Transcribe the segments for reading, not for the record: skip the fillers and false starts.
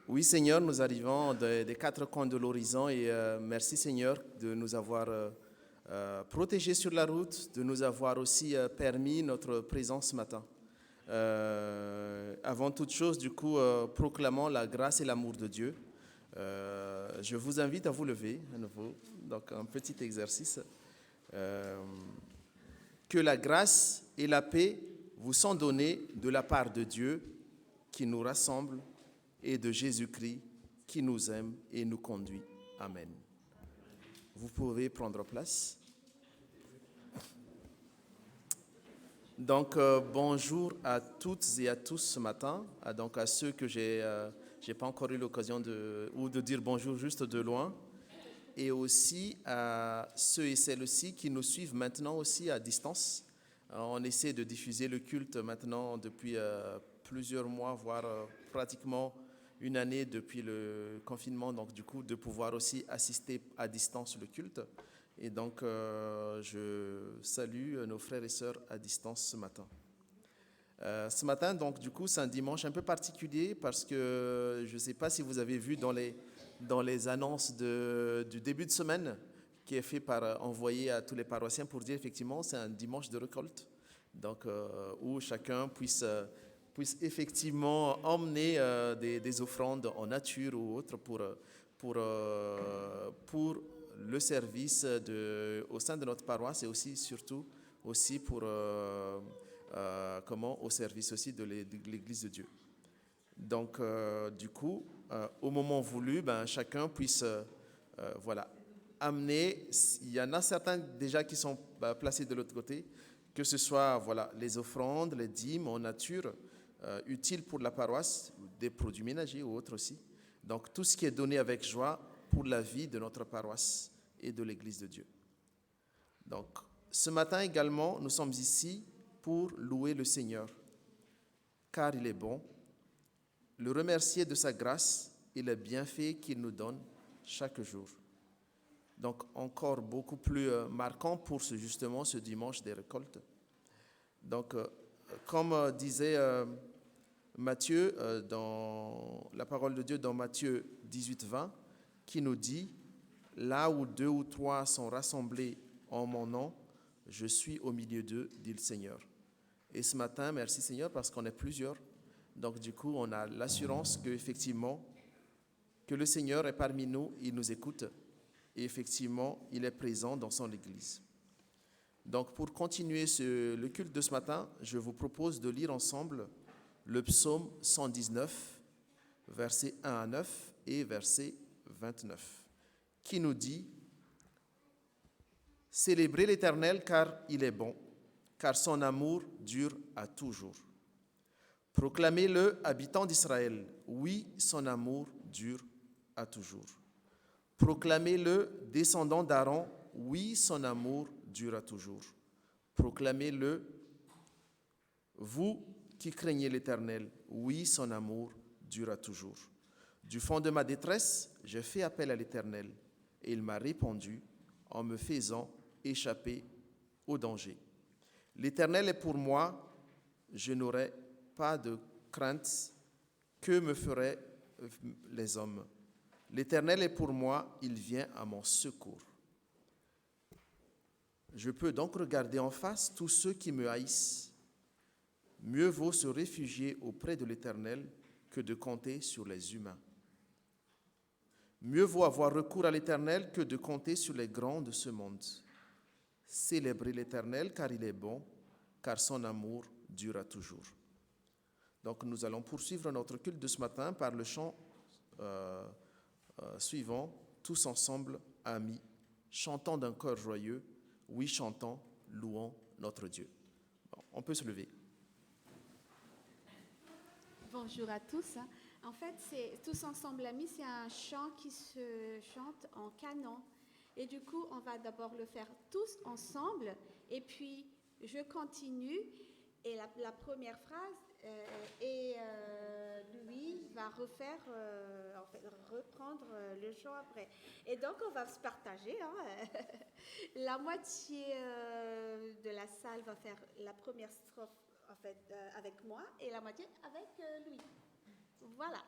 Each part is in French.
Oui, Seigneur, nous arrivons des quatre coins de l'horizon et merci, Seigneur, de nous avoir protégés sur la route, de nous avoir aussi permis notre présence ce matin. Avant toute chose, du coup, proclamons la grâce et l'amour de Dieu. Je vous invite à vous lever à nouveau, donc un petit exercice. Euh, que la grâce et la paix vous sont données de la part de Dieu qui nous rassemble et de Jésus-Christ qui nous aime et nous conduit. Amen. Vous pouvez prendre place. Donc, bonjour à toutes et à tous ce matin. Donc, à ceux que j'ai pas encore eu l'occasion de dire bonjour juste de loin. Et aussi à ceux et celles-ci qui nous suivent maintenant aussi à distance. On essaie de diffuser le culte maintenant depuis plusieurs mois, voire pratiquement une année depuis le confinement, donc du coup de pouvoir aussi assister à distance le culte. Et donc je salue nos frères et sœurs à distance ce matin. Ce matin, donc du coup, c'est un dimanche un peu particulier parce que je ne sais pas si vous avez vu dans les annonces du début de semaine qui est fait envoyé à tous les paroissiens pour dire effectivement c'est un dimanche de récolte, donc où chacun puisse effectivement emmener des offrandes en nature ou autre pour le service au sein de notre paroisse et aussi surtout aussi pour au service aussi de l'Église de Dieu. Donc, du coup, au moment voulu, chacun puisse amener. Il y en a certains déjà qui sont placés de l'autre côté, que ce soit les offrandes, les dîmes en nature, utiles pour la paroisse, des produits ménagers ou autres aussi. Donc, tout ce qui est donné avec joie pour la vie de notre paroisse et de l'Église de Dieu. Donc, ce matin également, nous sommes ici pour louer le Seigneur, car il est bon, le remercier de sa grâce et les bienfaits qu'il nous donne chaque jour. Donc encore beaucoup plus marquant pour justement ce dimanche des récoltes. Donc comme disait Matthieu dans la parole de Dieu dans Matthieu 18-20, qui nous dit « Là où 2 ou 3 sont rassemblés en mon nom, je suis au milieu d'eux, dit le Seigneur. » Et ce matin, merci Seigneur, parce qu'on est plusieurs. Donc du coup, on a l'assurance qu'effectivement, que le Seigneur est parmi nous, il nous écoute, et effectivement, il est présent dans son Église. Donc pour continuer le culte de ce matin, je vous propose de lire ensemble le psaume 119, versets 1 à 9 et verset 29, qui nous dit « Célébrez l'Éternel car il est bon, car son amour dure à toujours. Proclamez-le, habitants d'Israël, oui, son amour dure à toujours. Proclamez-le, descendants d'Aaron, oui, son amour dure à toujours. Proclamez-le, vous qui craignez l'Éternel, oui, son amour dure à toujours. Du fond de ma détresse, j'ai fait appel à l'Éternel, et il m'a répondu en me faisant échapper au danger. L'Éternel est pour moi, je n'aurai pas de crainte. Que me feraient les hommes? L'Éternel est pour moi, il vient à mon secours. Je peux donc regarder en face tous ceux qui me haïssent. Mieux vaut se réfugier auprès de l'Éternel que de compter sur les humains. Mieux vaut avoir recours à l'Éternel que de compter sur les grands de ce monde. Célébrez l'Éternel car il est bon, car son amour durera toujours. Donc nous allons poursuivre notre culte de ce matin par le chant suivant, tous ensemble, amis, chantant d'un cœur joyeux, oui, chantons, louons notre Dieu. Bon, on peut se lever. Bonjour à tous. En fait, c'est Tous ensemble amis, c'est un chant qui se chante en canon. Et du coup, on va d'abord le faire tous ensemble. Et puis, je continue. Et la première phrase, lui va reprendre le chant après. Et donc, on va se partager. La moitié de la salle va faire la première strophe avec moi et la moitié avec lui. Voilà.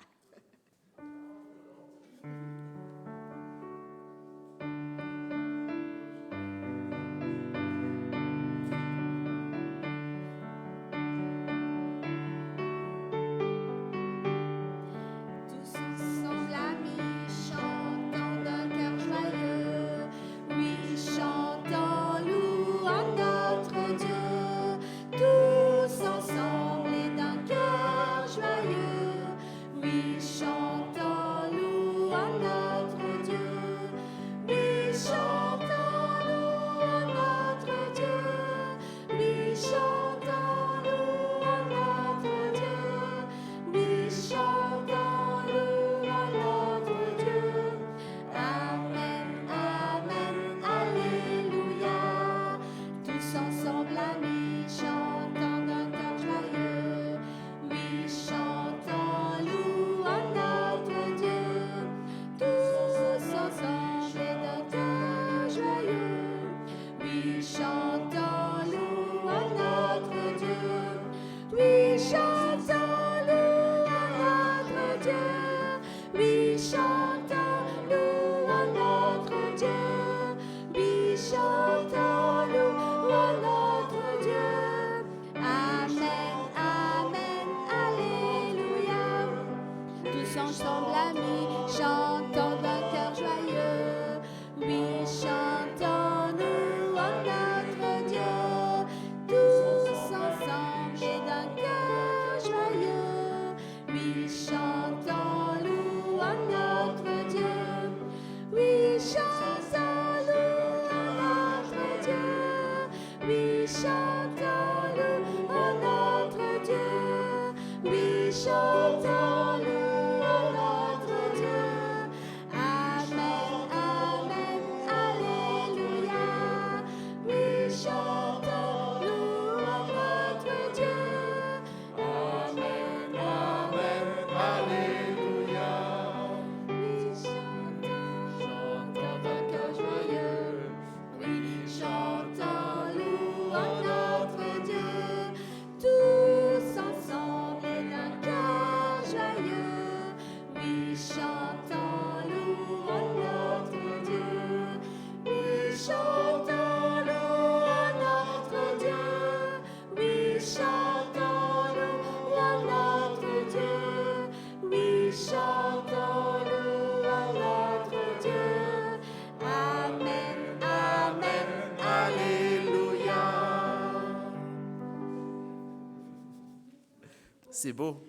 C'est beau.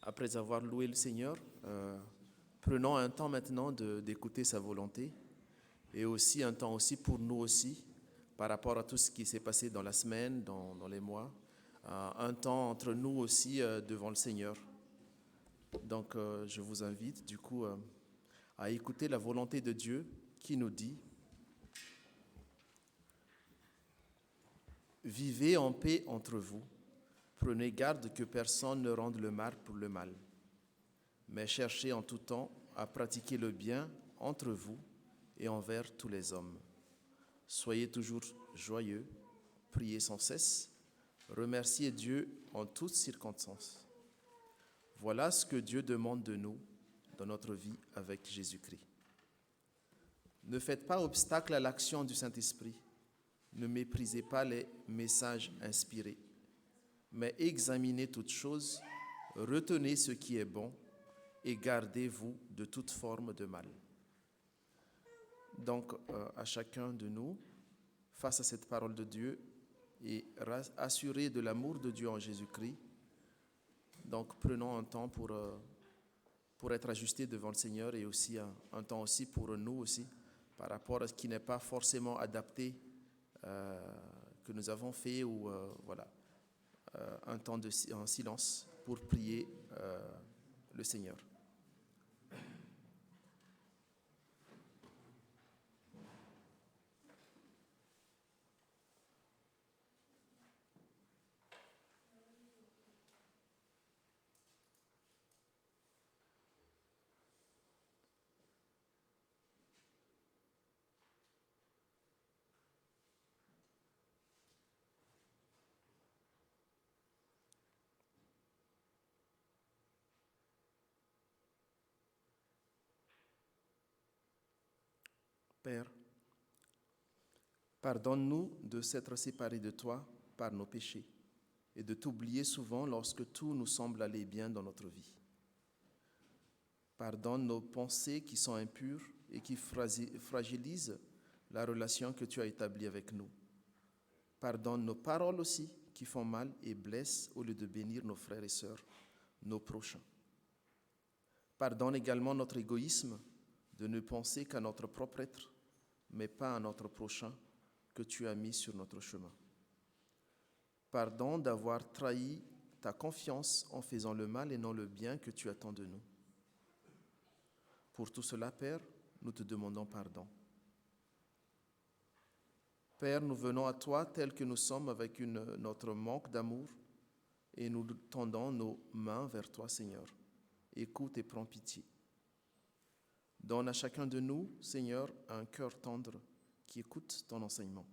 Après avoir loué le Seigneur, prenons un temps maintenant d'écouter sa volonté et aussi un temps aussi pour nous aussi par rapport à tout ce qui s'est passé dans la semaine, dans les mois, un temps entre nous aussi devant le Seigneur. Donc je vous invite du coup à écouter la volonté de Dieu qui nous dit « Vivez en paix entre vous, prenez garde que personne ne rende le mal pour le mal, mais cherchez en tout temps à pratiquer le bien entre vous et envers tous les hommes. Soyez toujours joyeux, priez sans cesse, remerciez Dieu en toutes circonstances. Voilà ce que Dieu demande de nous dans notre vie avec Jésus-Christ. Ne faites pas obstacle à l'action du Saint-Esprit. Ne méprisez pas les messages inspirés, mais examinez toutes choses, retenez ce qui est bon et gardez-vous de toute forme de mal. » Donc, à chacun de nous, face à cette parole de Dieu et assuré de l'amour de Dieu en Jésus-Christ, donc prenons un temps pour être ajustés devant le Seigneur et aussi un temps aussi pour nous aussi, par rapport à ce qui n'est pas forcément adapté que nous avons fait ou voilà, un temps en silence pour prier le Seigneur. Père, pardonne-nous de s'être séparés de toi par nos péchés et de t'oublier souvent lorsque tout nous semble aller bien dans notre vie. Pardonne nos pensées qui sont impures et qui fragilisent la relation que tu as établie avec nous. Pardonne nos paroles aussi qui font mal et blessent au lieu de bénir nos frères et sœurs, nos prochains. Pardonne également notre égoïsme de ne penser qu'à notre propre être, mais pas à notre prochain que tu as mis sur notre chemin. Pardon d'avoir trahi ta confiance en faisant le mal et non le bien que tu attends de nous. Pour tout cela, Père, nous te demandons pardon. Père, nous venons à toi tels que nous sommes avec notre manque d'amour et nous tendons nos mains vers toi, Seigneur. Écoute et prends pitié. Donne à chacun de nous, Seigneur, un cœur tendre qui écoute ton enseignement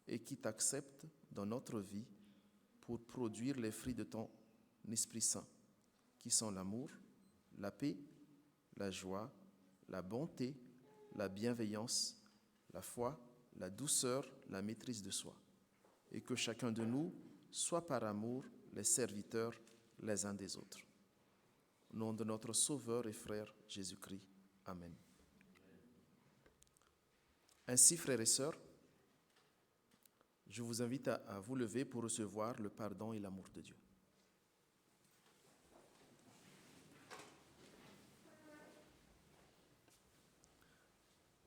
et qui t'accepte dans notre vie pour produire les fruits de ton Esprit Saint, qui sont l'amour, la paix, la joie, la bonté, la bienveillance, la foi, la douceur, la maîtrise de soi, et que chacun de nous soit par amour les serviteurs les uns des autres. Au nom de notre Sauveur et Frère Jésus-Christ. Amen. Ainsi, frères et sœurs, je vous invite à vous lever pour recevoir le pardon et l'amour de Dieu.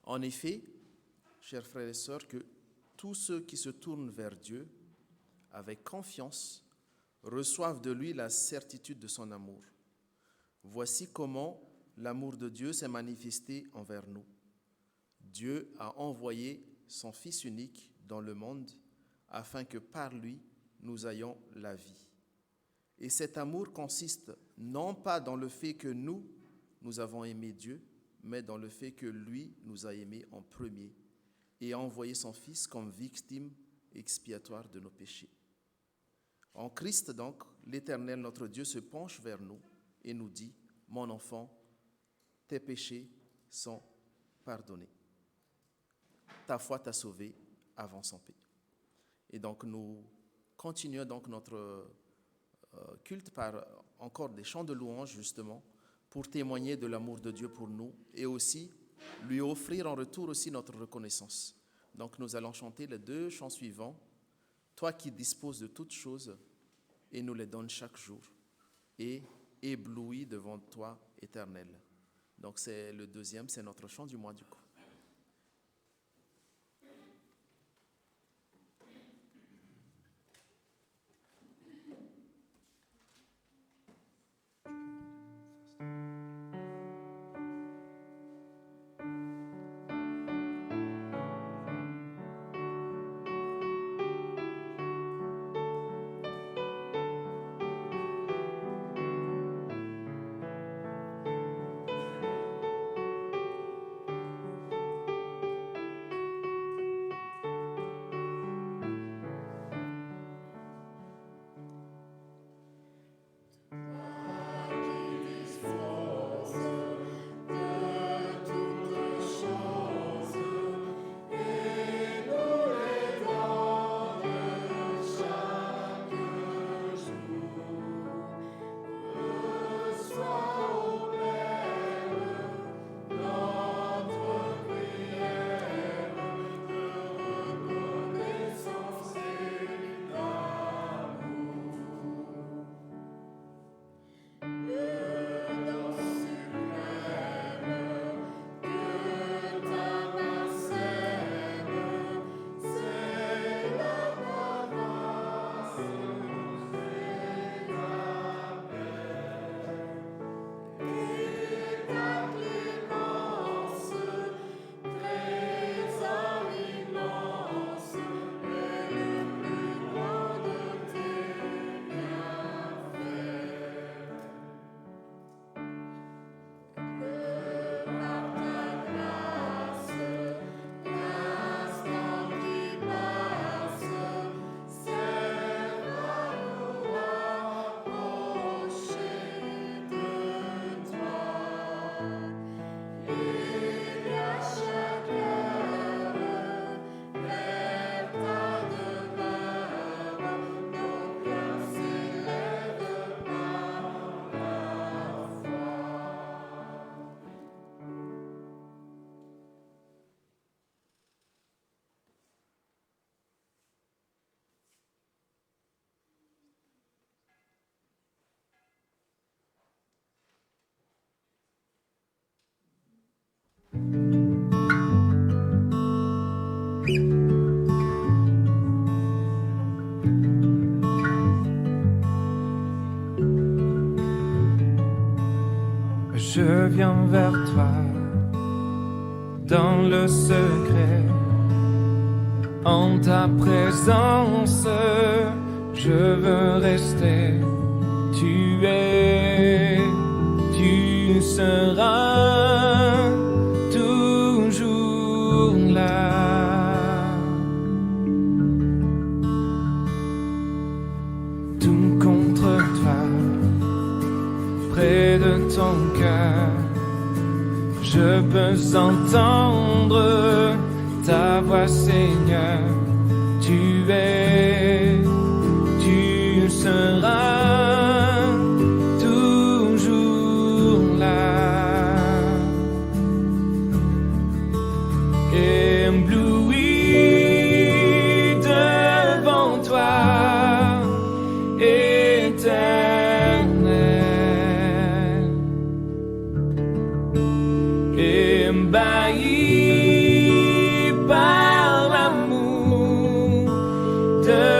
En effet, chers frères et sœurs, que tous ceux qui se tournent vers Dieu avec confiance reçoivent de lui la certitude de son amour. Voici comment l'amour de Dieu s'est manifesté envers nous. Dieu a envoyé son Fils unique dans le monde afin que par lui, nous ayons la vie. Et cet amour consiste non pas dans le fait que nous avons aimé Dieu, mais dans le fait que lui nous a aimés en premier et a envoyé son Fils comme victime expiatoire de nos péchés. En Christ donc, l'Éternel notre Dieu se penche vers nous et nous dit, « Mon enfant, tes péchés sont pardonnés. Ta foi t'a sauvé, avance en paix. » Et donc nous continuons donc notre culte par encore des chants de louange justement pour témoigner de l'amour de Dieu pour nous et aussi lui offrir en retour aussi notre reconnaissance. Donc nous allons chanter les 2 chants suivants. Toi qui disposes de toutes choses et nous les donnes chaque jour et ébloui devant toi éternel. Donc c'est le 2e, c'est notre chant du mois du coup. je viens vers toi dans le secret. En ta présence, je veux rester. Tu seras toujours là. Tout contre toi, près de ton cœur, je peux entendre ta voix, Seigneur. Tu seras toujours là. Ébloui devant toi, éternel, ébahi par l'amour de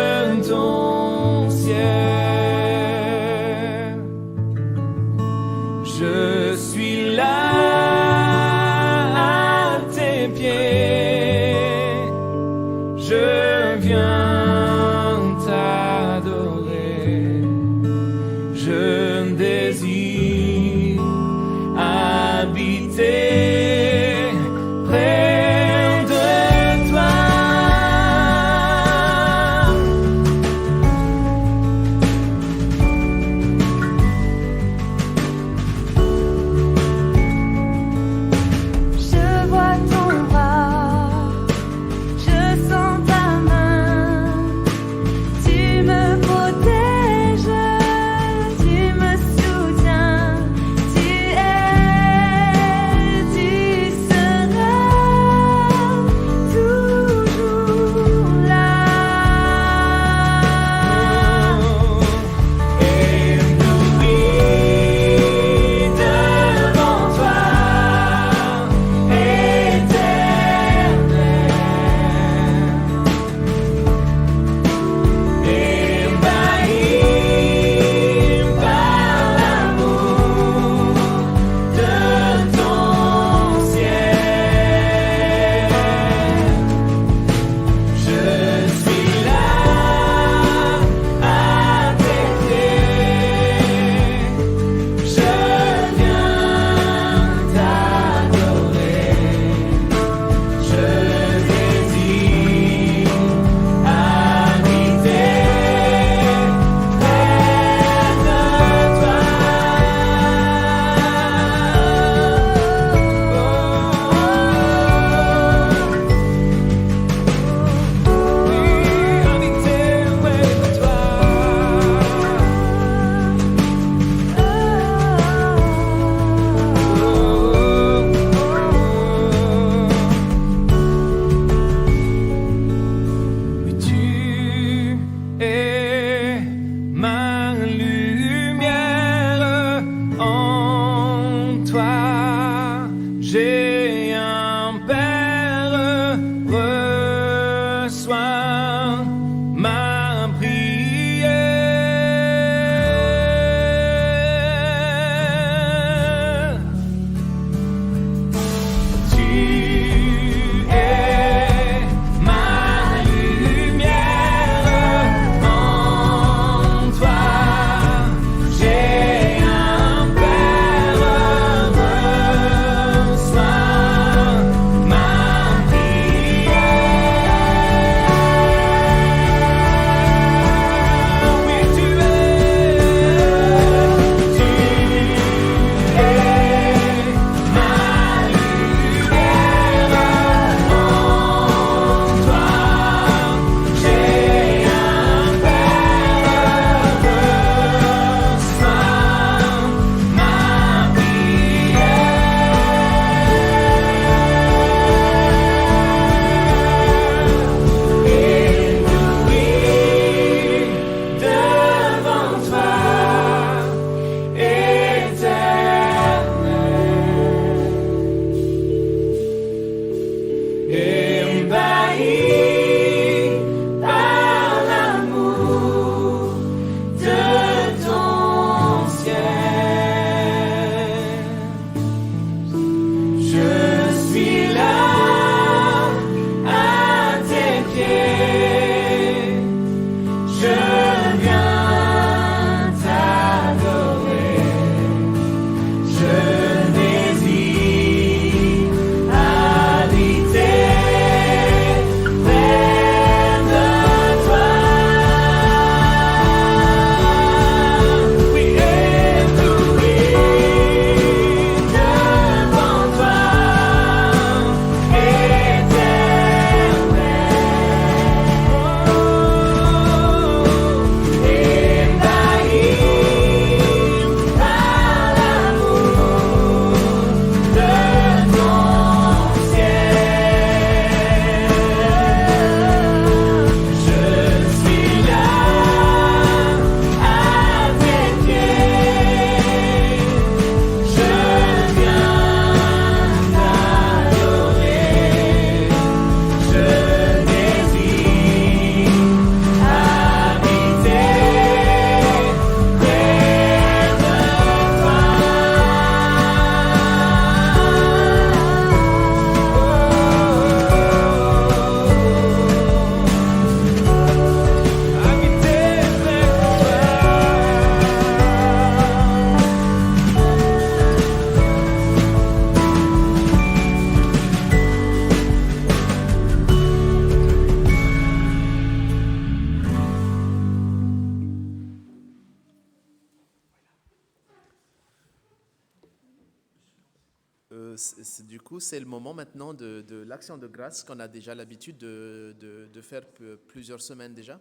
du coup, c'est le moment maintenant de l'action de grâce qu'on a déjà l'habitude de faire plusieurs semaines déjà.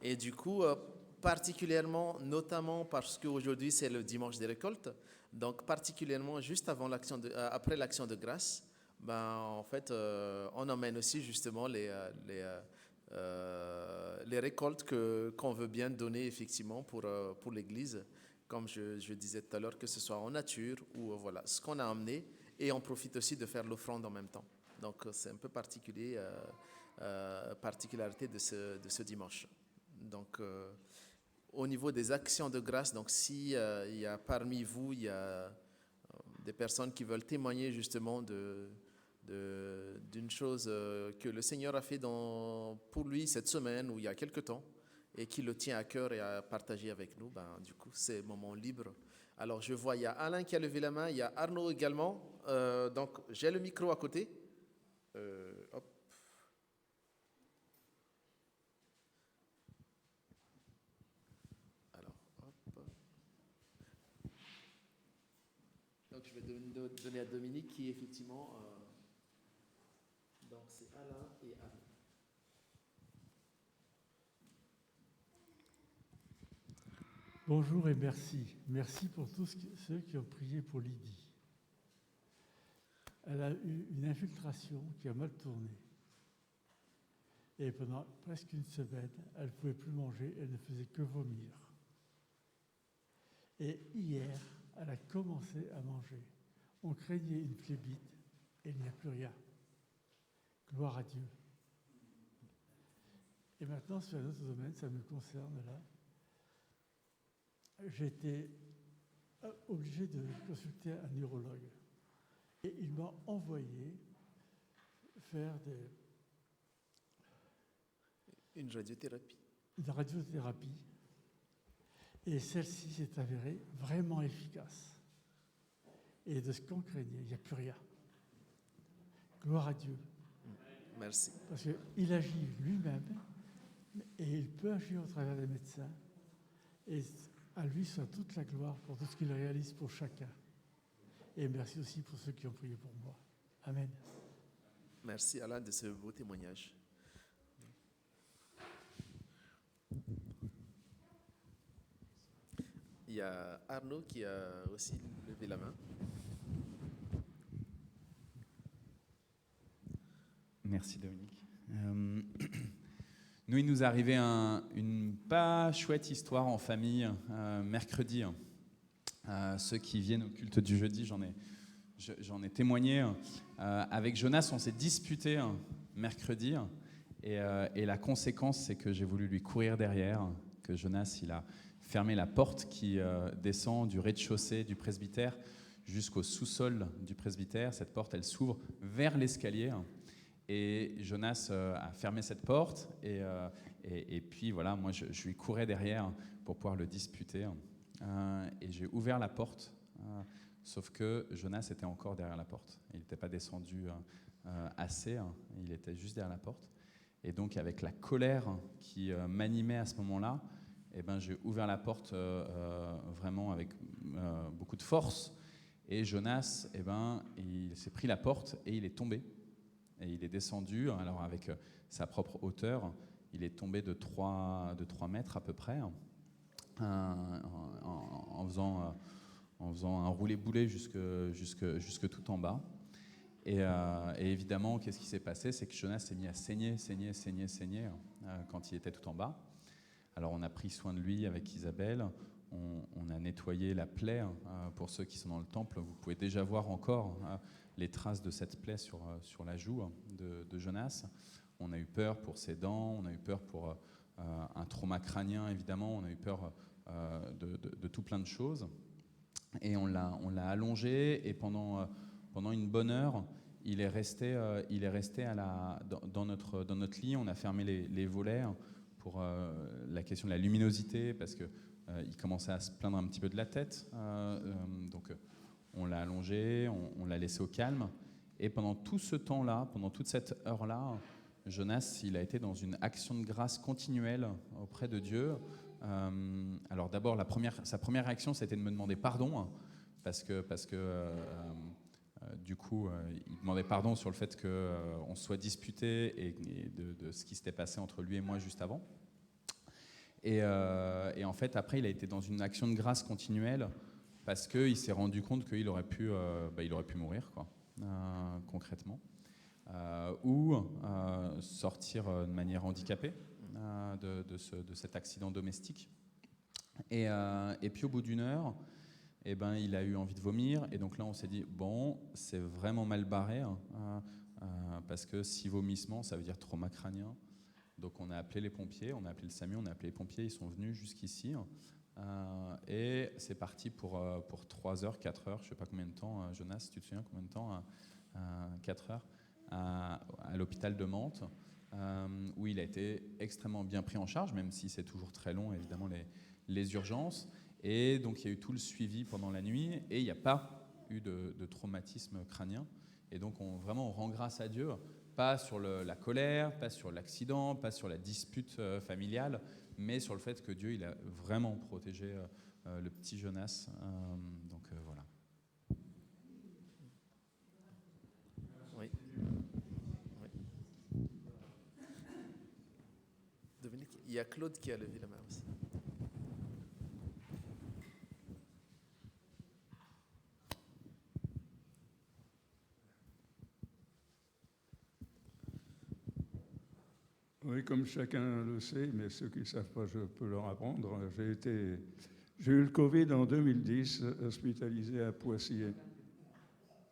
Et du coup, particulièrement, notamment parce qu'aujourd'hui c'est le dimanche des récoltes, donc particulièrement juste avant après l'action de grâce, ben, en fait, on emmène aussi justement les récoltes qu'on veut bien donner effectivement pour l'Église, comme je disais tout à l'heure, que ce soit en nature ou voilà, ce qu'on a emmené, et on profite aussi de faire l'offrande en même temps. Donc c'est un peu particularité de ce dimanche. Donc au niveau des actions de grâce, donc si il y a parmi vous, il y a des personnes qui veulent témoigner justement d'une chose que le Seigneur a fait pour lui cette semaine ou il y a quelque temps et qui le tient à cœur et à partager avec nous, ben, du coup, c'est moment libre. Alors, je vois, il y a Alain qui a levé la main, il y a Arnaud également. Donc, j'ai le micro à côté. Hop. Alors, hop. Donc, je vais donner à Dominique qui, effectivement... donc, c'est Alain et Arnaud. Bonjour et merci. Merci pour tous ceux qui ont prié pour Lydie. Elle a eu une infiltration qui a mal tourné. Et pendant presque une semaine, elle ne pouvait plus manger, elle ne faisait que vomir. Et hier, elle a commencé à manger. On craignait une phlébite et il n'y a plus rien. Gloire à Dieu. Et maintenant, sur un autre domaine, ça me concerne là. J'ai été obligé de consulter un neurologue. Et il m'a envoyé faire une radiothérapie. Une radiothérapie. Et celle-ci s'est avérée vraiment efficace. Et de ce qu'on craignait, il n'y a plus rien. Gloire à Dieu. Merci. Parce qu'il agit lui-même et il peut agir au travers des médecins. Et à lui soit toute la gloire pour tout ce qu'il réalise pour chacun. Et merci aussi pour ceux qui ont prié pour moi. Amen. Merci Alain de ce beau témoignage. Il y a Arnaud qui a aussi levé la main. Merci Dominique. Nous, il nous est arrivé une pas chouette histoire en famille mercredi. Ceux qui viennent au culte du jeudi, j'en ai témoigné. Avec Jonas, on s'est disputé mercredi. Et la conséquence, c'est que j'ai voulu lui courir derrière, que Jonas, il a fermé la porte qui descend du rez-de-chaussée du presbytère jusqu'au sous-sol du presbytère. Cette porte, elle s'ouvre vers l'escalier. Et Jonas a fermé cette porte et puis voilà, moi je lui courais derrière pour pouvoir le disputer. Et j'ai ouvert la porte, sauf que Jonas était encore derrière la porte. Il n'était pas descendu assez, il était juste derrière la porte. Et donc avec la colère qui m'animait à ce moment-là, eh ben, j'ai ouvert la porte vraiment avec beaucoup de force. Et Jonas, eh ben, il s'est pris la porte et il est tombé. Et il est descendu, alors avec sa propre hauteur, il est tombé de 3 mètres à peu près, en faisant un roulé-boulé jusque tout en bas. Et évidemment, qu'est-ce qui s'est passé? C'est que Jonas s'est mis à saigner quand il était tout en bas. Alors on a pris soin de lui avec Isabelle, on a nettoyé la plaie. Pour ceux qui sont dans le temple, vous pouvez déjà voir encore les traces de cette plaie sur la joue de Jonas. On a eu peur pour ses dents, on a eu peur pour un trauma crânien, évidemment, on a eu peur de tout plein de choses. Et on l'a allongé, et pendant une bonne heure, il est resté dans notre lit. On a fermé les volets pour la question de la luminosité, parce qu'il commençait à se plaindre un petit peu de la tête. Donc on l'a allongé, on l'a laissé au calme. Et pendant tout ce temps-là, pendant toute cette heure-là, Jonas, il a été dans une action de grâce continuelle auprès de Dieu. Alors d'abord, sa première réaction, c'était de me demander pardon, parce que Du coup, il demandait pardon sur le fait qu'on se soit disputé et de ce qui s'était passé entre lui et moi juste avant. Et en fait, après, il a été dans une action de grâce continuelle parce qu'il s'est rendu compte qu'il aurait pu mourir, quoi, concrètement, ou sortir de manière handicapée de cet accident domestique. Et puis, au bout d'une heure, eh ben, il a eu envie de vomir. Et donc là, on s'est dit, bon, c'est vraiment mal barré, parce que si vomissement, ça veut dire trauma crânien. Donc on a appelé les pompiers, on a appelé le SAMU, on a appelé les pompiers, ils sont venus jusqu'ici. Et c'est parti pour 3 heures, 4 heures, je ne sais pas combien de temps, Jonas, tu te souviens combien de temps 4 heures à l'hôpital de Mantes, où il a été extrêmement bien pris en charge, même si c'est toujours très long, évidemment, les urgences. Et donc il y a eu tout le suivi pendant la nuit, et il n'y a pas eu de traumatisme crânien. Et donc on rend grâce à Dieu, pas sur la colère, pas sur l'accident, pas sur la dispute familiale, mais sur le fait que Dieu il a vraiment protégé le petit Jonas. Donc voilà. Oui. Dominique, il y a Claude qui a levé la main aussi. Oui, comme chacun le sait, mais ceux qui ne savent pas, je peux leur apprendre. J'ai eu le Covid en 2010, hospitalisé à Poissy.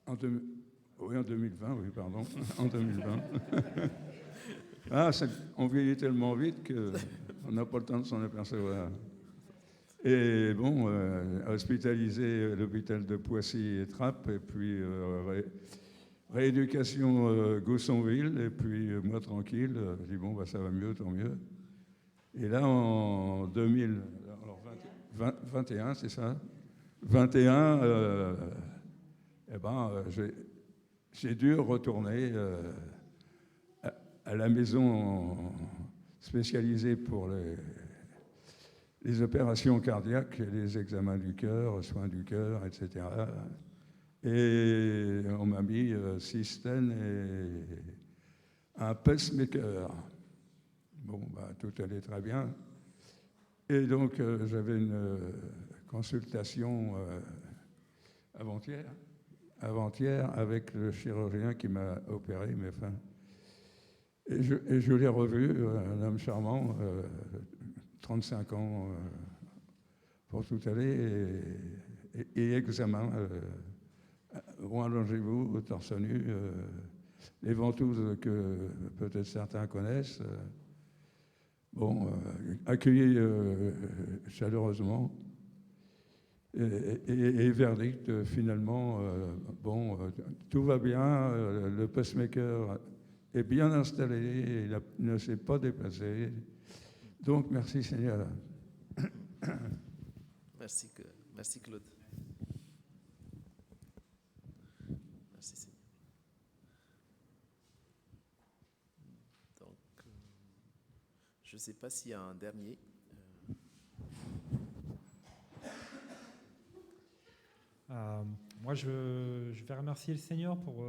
En 2020, oui, pardon, en 2020. On vieillit tellement vite qu'on n'a pas le temps de s'en apercevoir. Et bon, hospitalisé à l'hôpital de Poissy et Trappes, et puis rééducation Gaussonville, et puis moi tranquille, je dis bon, bah, ça va mieux, tant mieux. Et là, en 2021, c'est ça 21, j'ai dû retourner à la maison spécialisée pour les opérations cardiaques, les examens du cœur, soins du cœur, etc. Et on m'a mis 6 stents et un pacemaker. Bon, bah, tout allait très bien. Et donc, j'avais une consultation avant-hier avec le chirurgien qui m'a opéré mes fins. Et je l'ai revu, un homme charmant, 35 ans, pour tout aller, et examen. Allongez-vous, torse nu, les ventouses que peut-être certains connaissent. Accueilli chaleureusement. Et verdict, finalement, tout va bien, le pacemaker est bien installé, il ne s'est pas déplacé. Donc, merci Seigneur. Merci Claude. Merci Seigneur. Donc, je ne sais pas s'il y a un dernier. Moi, je vais remercier le Seigneur pour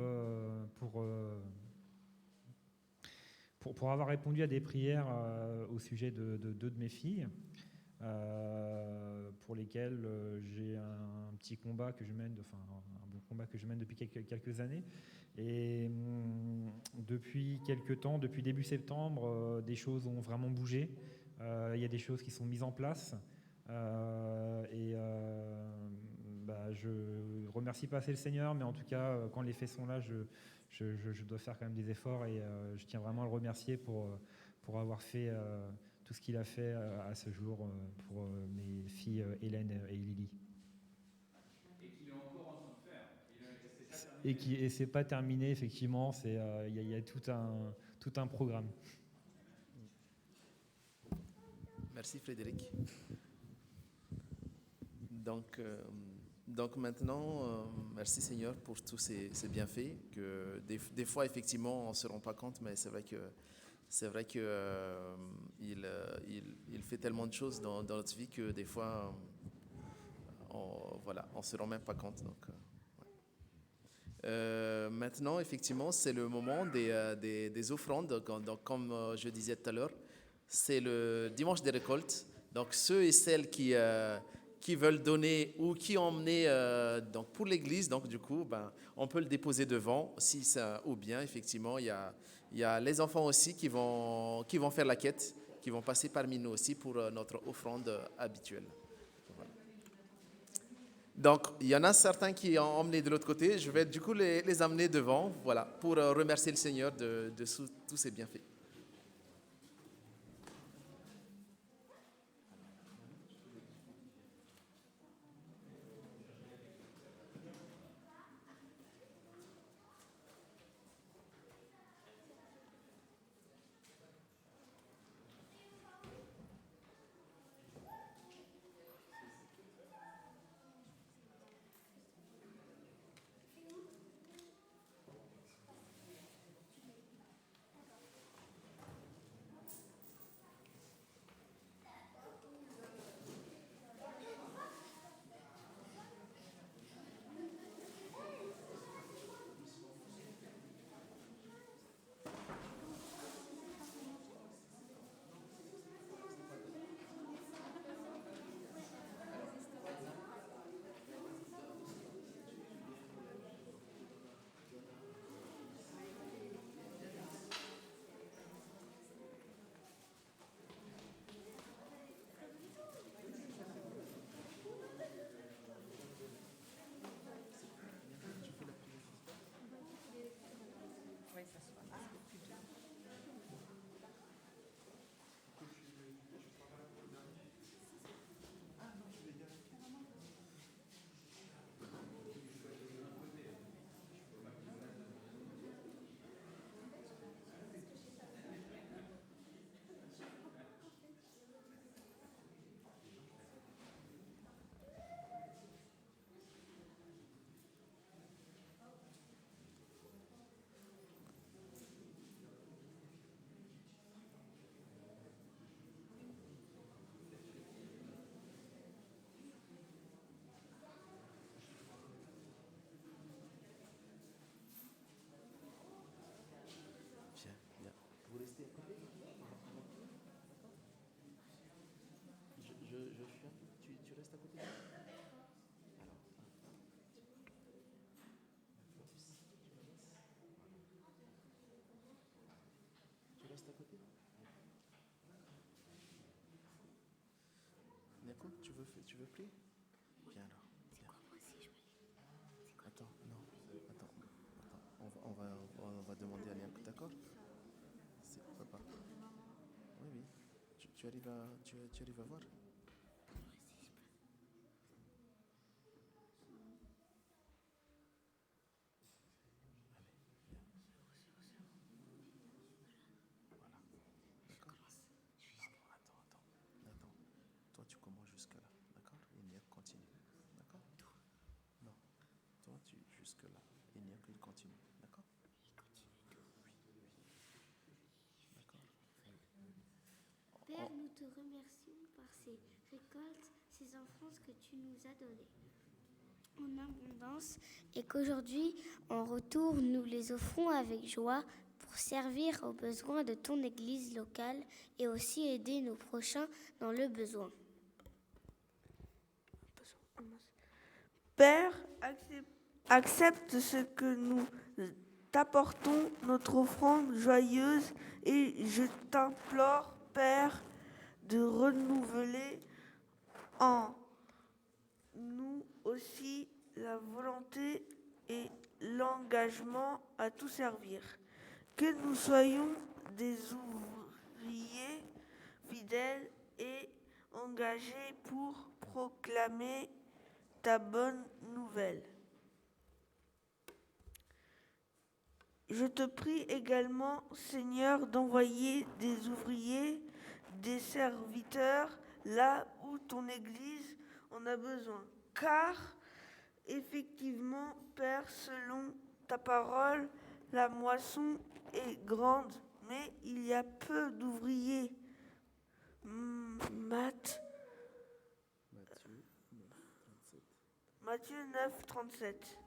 avoir répondu à des prières au sujet de 2 de mes filles, pour lesquelles j'ai un petit combat que je mène, un bon combat que je mène depuis quelques années. Et depuis quelques temps, depuis début septembre, des choses ont vraiment bougé. Il y a des choses qui sont mises en place. Je remercie pas assez le Seigneur, mais en tout cas, quand les faits sont là, je dois faire quand même des efforts, et je tiens vraiment à le remercier pour avoir fait tout ce qu'il a fait à ce jour pour mes filles Hélène et Lily. Et qu'il est encore en train de faire. Et c'est pas terminé, effectivement. Il y a tout un programme. Merci Frédéric. Donc maintenant, merci Seigneur pour tous ces bienfaits que des fois effectivement on ne se rend pas compte, mais c'est vrai que il fait tellement de choses dans notre vie que des fois on se rend même pas compte. Donc, ouais. Maintenant, effectivement, c'est le moment des offrandes. Donc, comme je disais tout à l'heure, c'est le dimanche des récoltes. Donc, ceux et celles qui veulent donner ou qui ont emmené donc pour l'église, donc du coup, on peut le déposer devant. Si ça, ou bien, effectivement, il y a les enfants aussi qui vont faire la quête, qui vont passer parmi nous aussi pour notre offrande habituelle. Donc, il y en a certains qui ont emmené de l'autre côté. Je vais du coup les amener devant, voilà, pour remercier le Seigneur de tous ses bienfaits. Bien. Vous restez à côté? Je suis un peu. Tu restes à côté? Tu restes à côté? Niako, tu veux prier? Viens alors. Viens. Attends, non. Attends. On va demander à Niako, d'accord? C'est papa. Oui, oui. Tu arrives à voir? Attends. Toi, tu commences jusque là, d'accord? Et Niak continue, d'accord? Non. Toi, jusque là. Et Niak, il continue, d'accord? D'accord. Père, nous te remercions par ces récoltes, ces offrandes que tu nous as données en abondance et qu'aujourd'hui, en retour, nous les offrons avec joie pour servir aux besoins de ton Église locale et aussi aider nos prochains dans le besoin. Père, accepte ce que nous t'apportons, notre offrande joyeuse, et je t'implore, Père, de renouveler en nous aussi la volonté et l'engagement à tout servir. Que nous soyons des ouvriers fidèles et engagés pour proclamer ta bonne nouvelle. Je te prie également, Seigneur, d'envoyer des ouvriers, des serviteurs, là où ton Église en a besoin. Car, effectivement, Père, selon ta parole, la moisson est grande, mais il y a peu d'ouvriers. Matthieu 9, 37.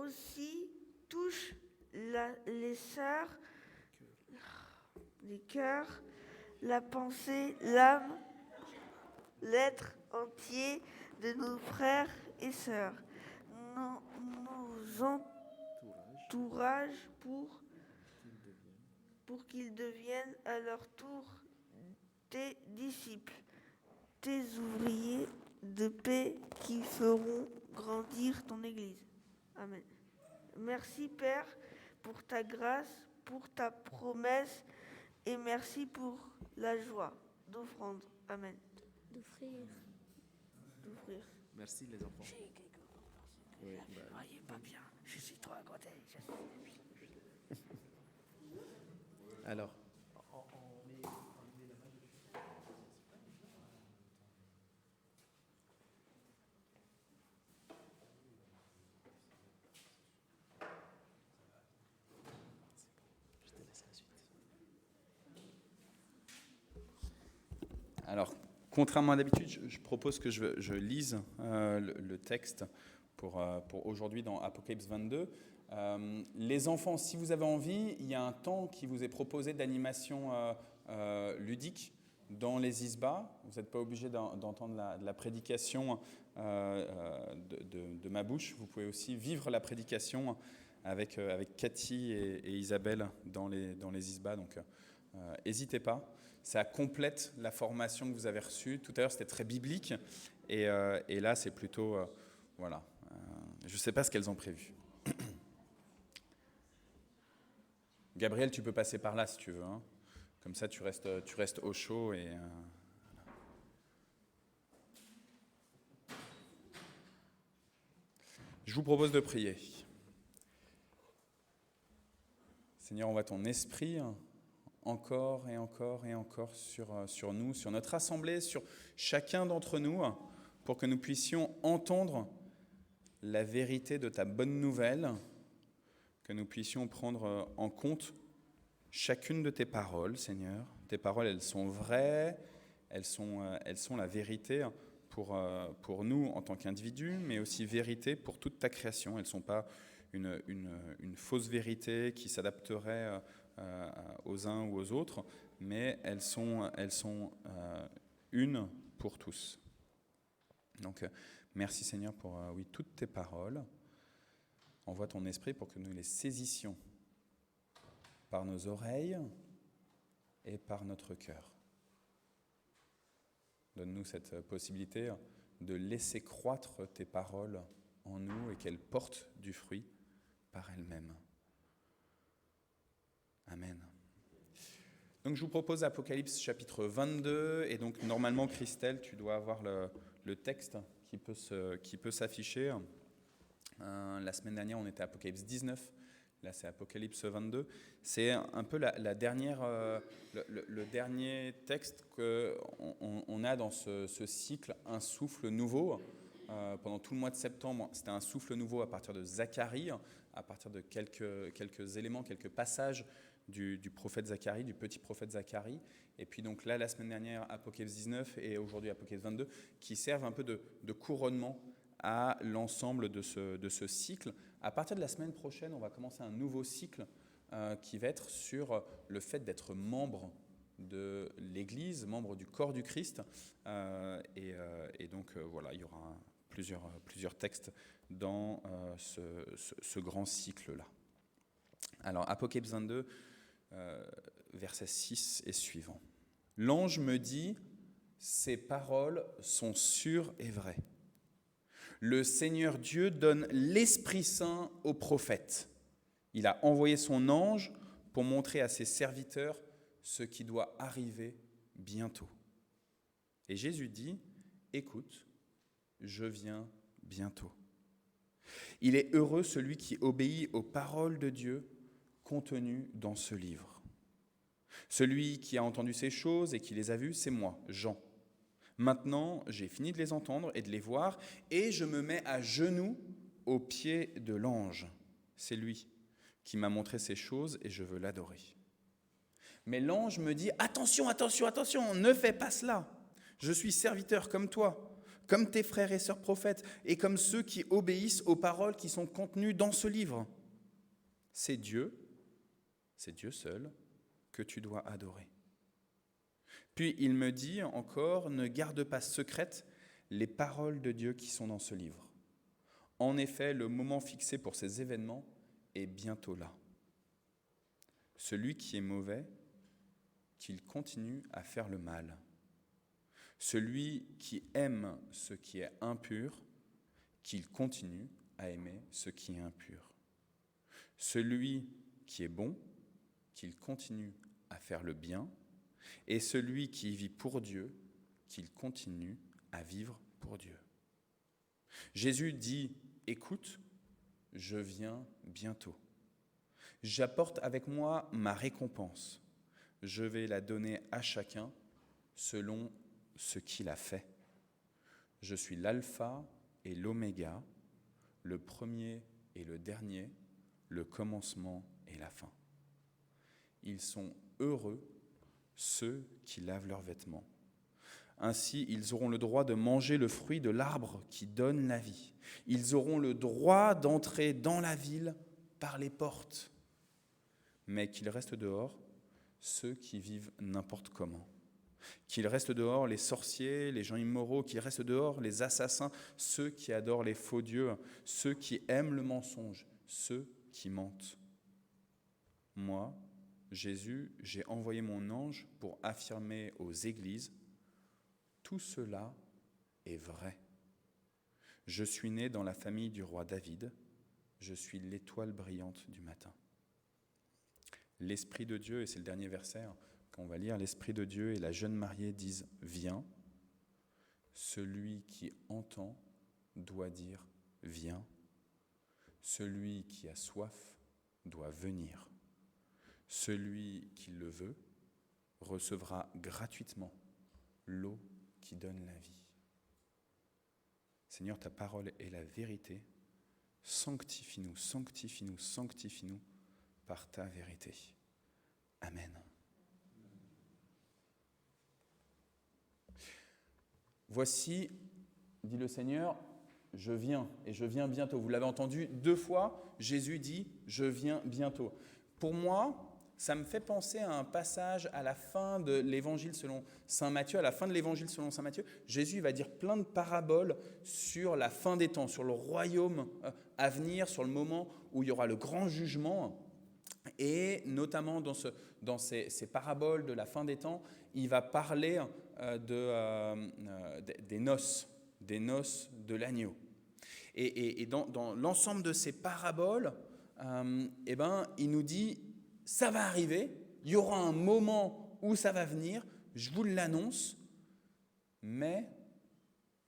aussi touche les sœurs, les cœurs, la pensée, l'âme, l'être entier de nos frères et sœurs, nos entourages pour qu'ils deviennent à leur tour tes disciples, tes ouvriers de paix qui feront grandir ton Église. Amen. Merci Père pour ta grâce, pour ta promesse et merci pour la joie d'offrande. Amen. D'offrir. Merci les enfants. Oui, Voyez pas bien, je suis trop à côté. Alors, je te laisse la suite. Alors, contrairement à d'habitude, je propose que je lise le texte pour aujourd'hui dans Apocalypse 22. Les enfants, si vous avez envie, il y a un temps qui vous est proposé d'animation ludique dans les ISBA. Vous n'êtes pas obligé d'entendre la prédication de ma bouche. Vous pouvez aussi vivre la prédication avec Cathy et Isabelle dans les ISBA. Donc, n'hésitez pas. Ça complète la formation que vous avez reçue. Tout à l'heure, c'était très biblique. Et là, c'est plutôt... voilà. Je ne sais pas ce qu'elles ont prévu. Gabriel, tu peux passer par là si tu veux. Hein. Comme ça, tu restes au chaud. Et, Je vous propose de prier. Seigneur, on voit ton esprit encore et encore et encore sur nous, sur notre assemblée, sur chacun d'entre nous, pour que nous puissions entendre la vérité de ta bonne nouvelle, que nous puissions prendre en compte chacune de tes paroles, Seigneur. Tes paroles, elles sont vraies, elles sont la vérité pour nous en tant qu'individus, mais aussi vérité pour toute ta création. Elles ne sont pas une fausse vérité qui s'adapterait aux uns ou aux autres, mais elles sont une pour tous. Donc, merci Seigneur pour toutes tes paroles. Envoie ton esprit pour que nous les saisissions par nos oreilles et par notre cœur. Donne-nous cette possibilité de laisser croître tes paroles en nous et qu'elles portent du fruit par elles-mêmes. Amen. Donc je vous propose Apocalypse chapitre 22 et donc normalement Christelle, tu dois avoir le texte qui peut s'afficher. La semaine dernière, on était à Apocalypse 19. Là, c'est Apocalypse 22. C'est un peu la dernière, le dernier texte qu'on a dans ce cycle, un souffle nouveau. Pendant tout le mois de septembre, c'était un souffle nouveau à partir de Zacharie, à partir de quelques éléments, quelques passages du prophète Zacharie, du petit prophète Zacharie. Et puis donc là, la semaine dernière, Apocalypse 19 et aujourd'hui Apocalypse 22, qui servent un peu de couronnement à l'ensemble de ce cycle. À partir de la semaine prochaine, on va commencer un nouveau cycle qui va être sur le fait d'être membre de l'Église, membre du corps du Christ. Et donc voilà, il y aura plusieurs textes dans ce grand cycle-là. Alors, Apocalypse 22, verset 6 et suivant. L'ange me dit, ces paroles sont sûres et vraies. Le Seigneur Dieu donne l'Esprit Saint aux prophètes. Il a envoyé son ange pour montrer à ses serviteurs ce qui doit arriver bientôt. Et Jésus dit, écoute, je viens bientôt. Il est heureux celui qui obéit aux paroles de Dieu contenues dans ce livre. Celui qui a entendu ces choses et qui les a vues, c'est moi, Jean. Maintenant, j'ai fini de les entendre et de les voir, et je me mets à genoux aux pieds de l'ange. C'est lui qui m'a montré ces choses et je veux l'adorer. Mais l'ange me dit, attention, attention, attention, ne fais pas cela. Je suis serviteur comme toi, comme tes frères et sœurs prophètes, et comme ceux qui obéissent aux paroles qui sont contenues dans ce livre. C'est Dieu seul que tu dois adorer. Puis il me dit encore, ne garde pas secrètes les paroles de Dieu qui sont dans ce livre. En effet, le moment fixé pour ces événements est bientôt là. Celui qui est mauvais, qu'il continue à faire le mal. Celui qui aime ce qui est impur, qu'il continue à aimer ce qui est impur. Celui qui est bon, qu'il continue à faire le bien. Et celui qui vit pour Dieu, qu'il continue à vivre pour Dieu. Jésus dit, écoute, je viens bientôt. J'apporte avec moi ma récompense. Je vais la donner à chacun selon ce qu'il a fait. Je suis l'alpha et l'oméga, le premier et le dernier, le commencement et la fin. Ils sont heureux, ceux qui lavent leurs vêtements. Ainsi, ils auront le droit de manger le fruit de l'arbre qui donne la vie. Ils auront le droit d'entrer dans la ville par les portes. Mais qu'il reste dehors ceux qui vivent n'importe comment. Qu'il reste dehors les sorciers, les gens immoraux, qu'il reste dehors les assassins, ceux qui adorent les faux dieux, ceux qui aiment le mensonge, ceux qui mentent. Moi, Jésus, j'ai envoyé mon ange pour affirmer aux églises, tout cela est vrai. Je suis né dans la famille du roi David, je suis l'étoile brillante du matin. L'Esprit de Dieu, et c'est le dernier verset qu'on va lire, l'Esprit de Dieu et la jeune mariée disent « Viens ». Celui qui entend doit dire « Viens ». Celui qui a soif doit venir. Celui qui le veut recevra gratuitement l'eau qui donne la vie. Seigneur, ta parole est la vérité. Sanctifie-nous, sanctifie-nous, sanctifie-nous par ta vérité. Amen. Voici, dit le Seigneur, je viens et je viens bientôt. Vous l'avez entendu 2 fois, Jésus dit, je viens bientôt. Pour moi, ça me fait penser à un passage à la fin de l'évangile selon saint Matthieu. À la fin de l'évangile selon saint Matthieu, Jésus va dire plein de paraboles sur la fin des temps, sur le royaume à venir, sur le moment où il y aura le grand jugement. Et notamment dans ces paraboles de la fin des temps, il va parler des noces de l'agneau. Et dans l'ensemble de ces paraboles, il nous dit, ça va arriver, il y aura un moment où ça va venir, je vous l'annonce, mais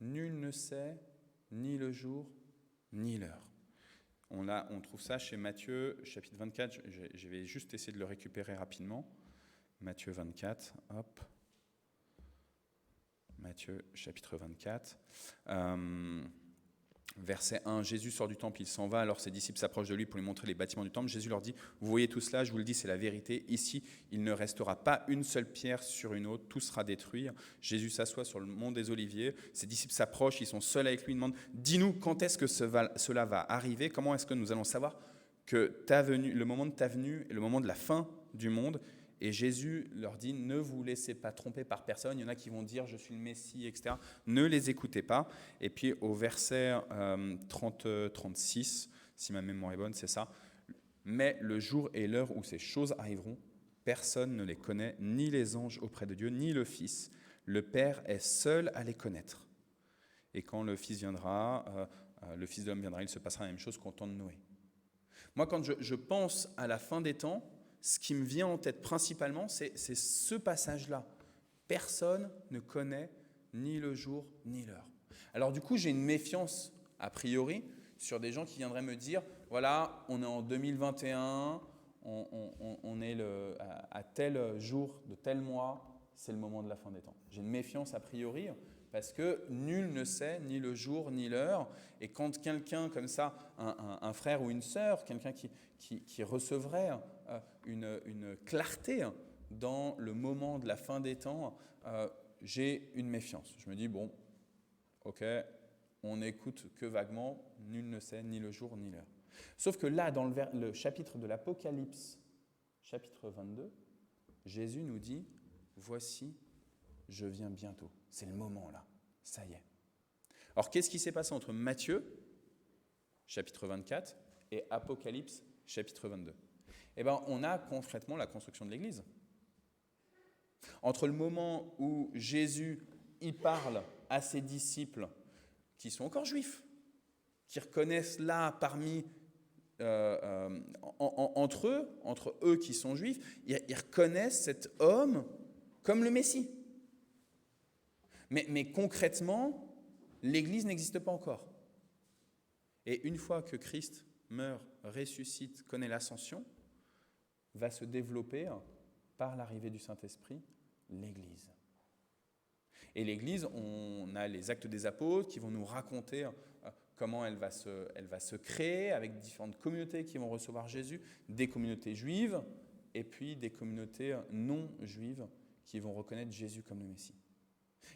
nul ne sait ni le jour ni l'heure. On trouve ça chez Matthieu, chapitre 24, je vais juste essayer de le récupérer rapidement. Matthieu 24, hop. Matthieu, chapitre 24. Verset 1, Jésus sort du temple, il s'en va, alors ses disciples s'approchent de lui pour lui montrer les bâtiments du temple. Jésus leur dit, vous voyez tout cela, je vous le dis, c'est la vérité. Ici, il ne restera pas une seule pierre sur une autre, tout sera détruit. Jésus s'assoit sur le mont des Oliviers, ses disciples s'approchent, ils sont seuls avec lui, ils demandent, dis-nous quand est-ce que cela va arriver, comment est-ce que nous allons savoir que le moment de ta venue est le moment de la fin du monde. Et Jésus leur dit, ne vous laissez pas tromper par personne. Il y en a qui vont dire, je suis le Messie, etc. Ne les écoutez pas. Et puis au verset 36, si ma mémoire est bonne, c'est ça. Mais le jour et l'heure où ces choses arriveront, personne ne les connaît, ni les anges auprès de Dieu, ni le Fils. Le Père est seul à les connaître. Et quand le Fils viendra, le Fils de l'homme viendra, il se passera la même chose qu'au temps de Noé. Moi, quand je pense à la fin des temps, ce qui me vient en tête principalement, c'est ce passage-là. Personne ne connaît ni le jour ni l'heure. Alors du coup, j'ai une méfiance, a priori, sur des gens qui viendraient me dire, voilà, on est en 2021, on est à tel jour de tel mois, c'est le moment de la fin des temps. J'ai une méfiance a priori, parce que nul ne sait ni le jour ni l'heure. Et quand quelqu'un comme ça, un frère ou une sœur, quelqu'un qui recevrait une clarté dans le moment de la fin des temps, j'ai une méfiance. Je me dis, bon, ok, on n'écoute que vaguement, nul ne sait ni le jour ni l'heure. Sauf que là, dans le chapitre de l'Apocalypse, chapitre 22, Jésus nous dit, voici, je viens bientôt. C'est le moment là, ça y est. Alors qu'est-ce qui s'est passé entre Matthieu, chapitre 24, et Apocalypse, chapitre 22 ? Eh bien, on a concrètement la construction de l'Église. Entre le moment où Jésus y parle à ses disciples, qui sont encore juifs, qui reconnaissent là parmi, entre eux qui sont juifs, ils reconnaissent cet homme comme le Messie. Mais concrètement, l'Église n'existe pas encore. Et une fois que Christ meurt, ressuscite, connaît l'ascension, va se développer par l'arrivée du Saint-Esprit, l'Église. Et l'Église, on a les actes des apôtres qui vont nous raconter comment elle va se créer avec différentes communautés qui vont recevoir Jésus, des communautés juives et puis des communautés non juives qui vont reconnaître Jésus comme le Messie.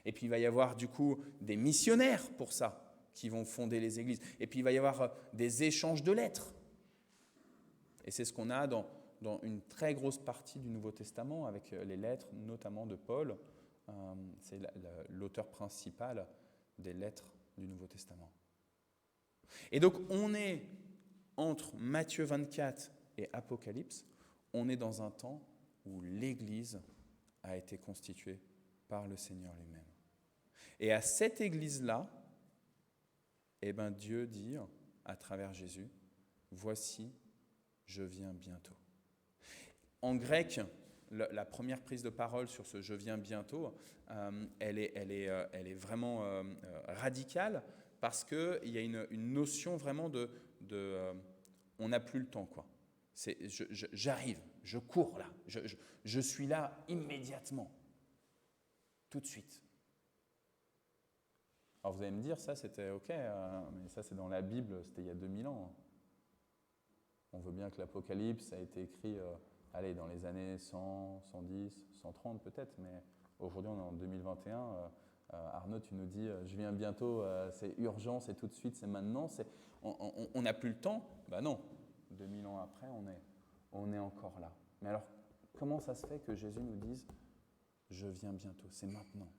Et puis il va y avoir du coup des missionnaires pour ça qui vont fonder les églises. Et puis il va y avoir des échanges de lettres. Et c'est ce qu'on a dans une très grosse partie du Nouveau Testament avec les lettres, notamment de Paul. C'est l'auteur principal des lettres du Nouveau Testament. Et donc on est entre Matthieu 24 et Apocalypse, on est dans un temps où l'Église a été constituée par le Seigneur lui-même. Et à cette Église-là, eh ben Dieu dit à travers Jésus, voici, je viens bientôt. En grec, la première prise de parole sur ce « je viens bientôt », elle est vraiment radicale parce qu'il y a une notion vraiment de on n'a plus le temps, quoi. J'arrive, je cours là, je suis là immédiatement, tout de suite. Alors vous allez me dire, ça c'était ok, mais ça c'est dans la Bible, c'était il y a 2000 ans. On veut bien que l'Apocalypse a été écrit dans les années 100, 110, 130 peut-être, mais aujourd'hui on est en 2021. Arnaud, tu nous dis, je viens bientôt, c'est urgent, c'est tout de suite, c'est maintenant, on n'a plus le temps. Ben non, 2000 ans après, on est encore là. Mais alors, comment ça se fait que Jésus nous dise, je viens bientôt, c'est maintenant.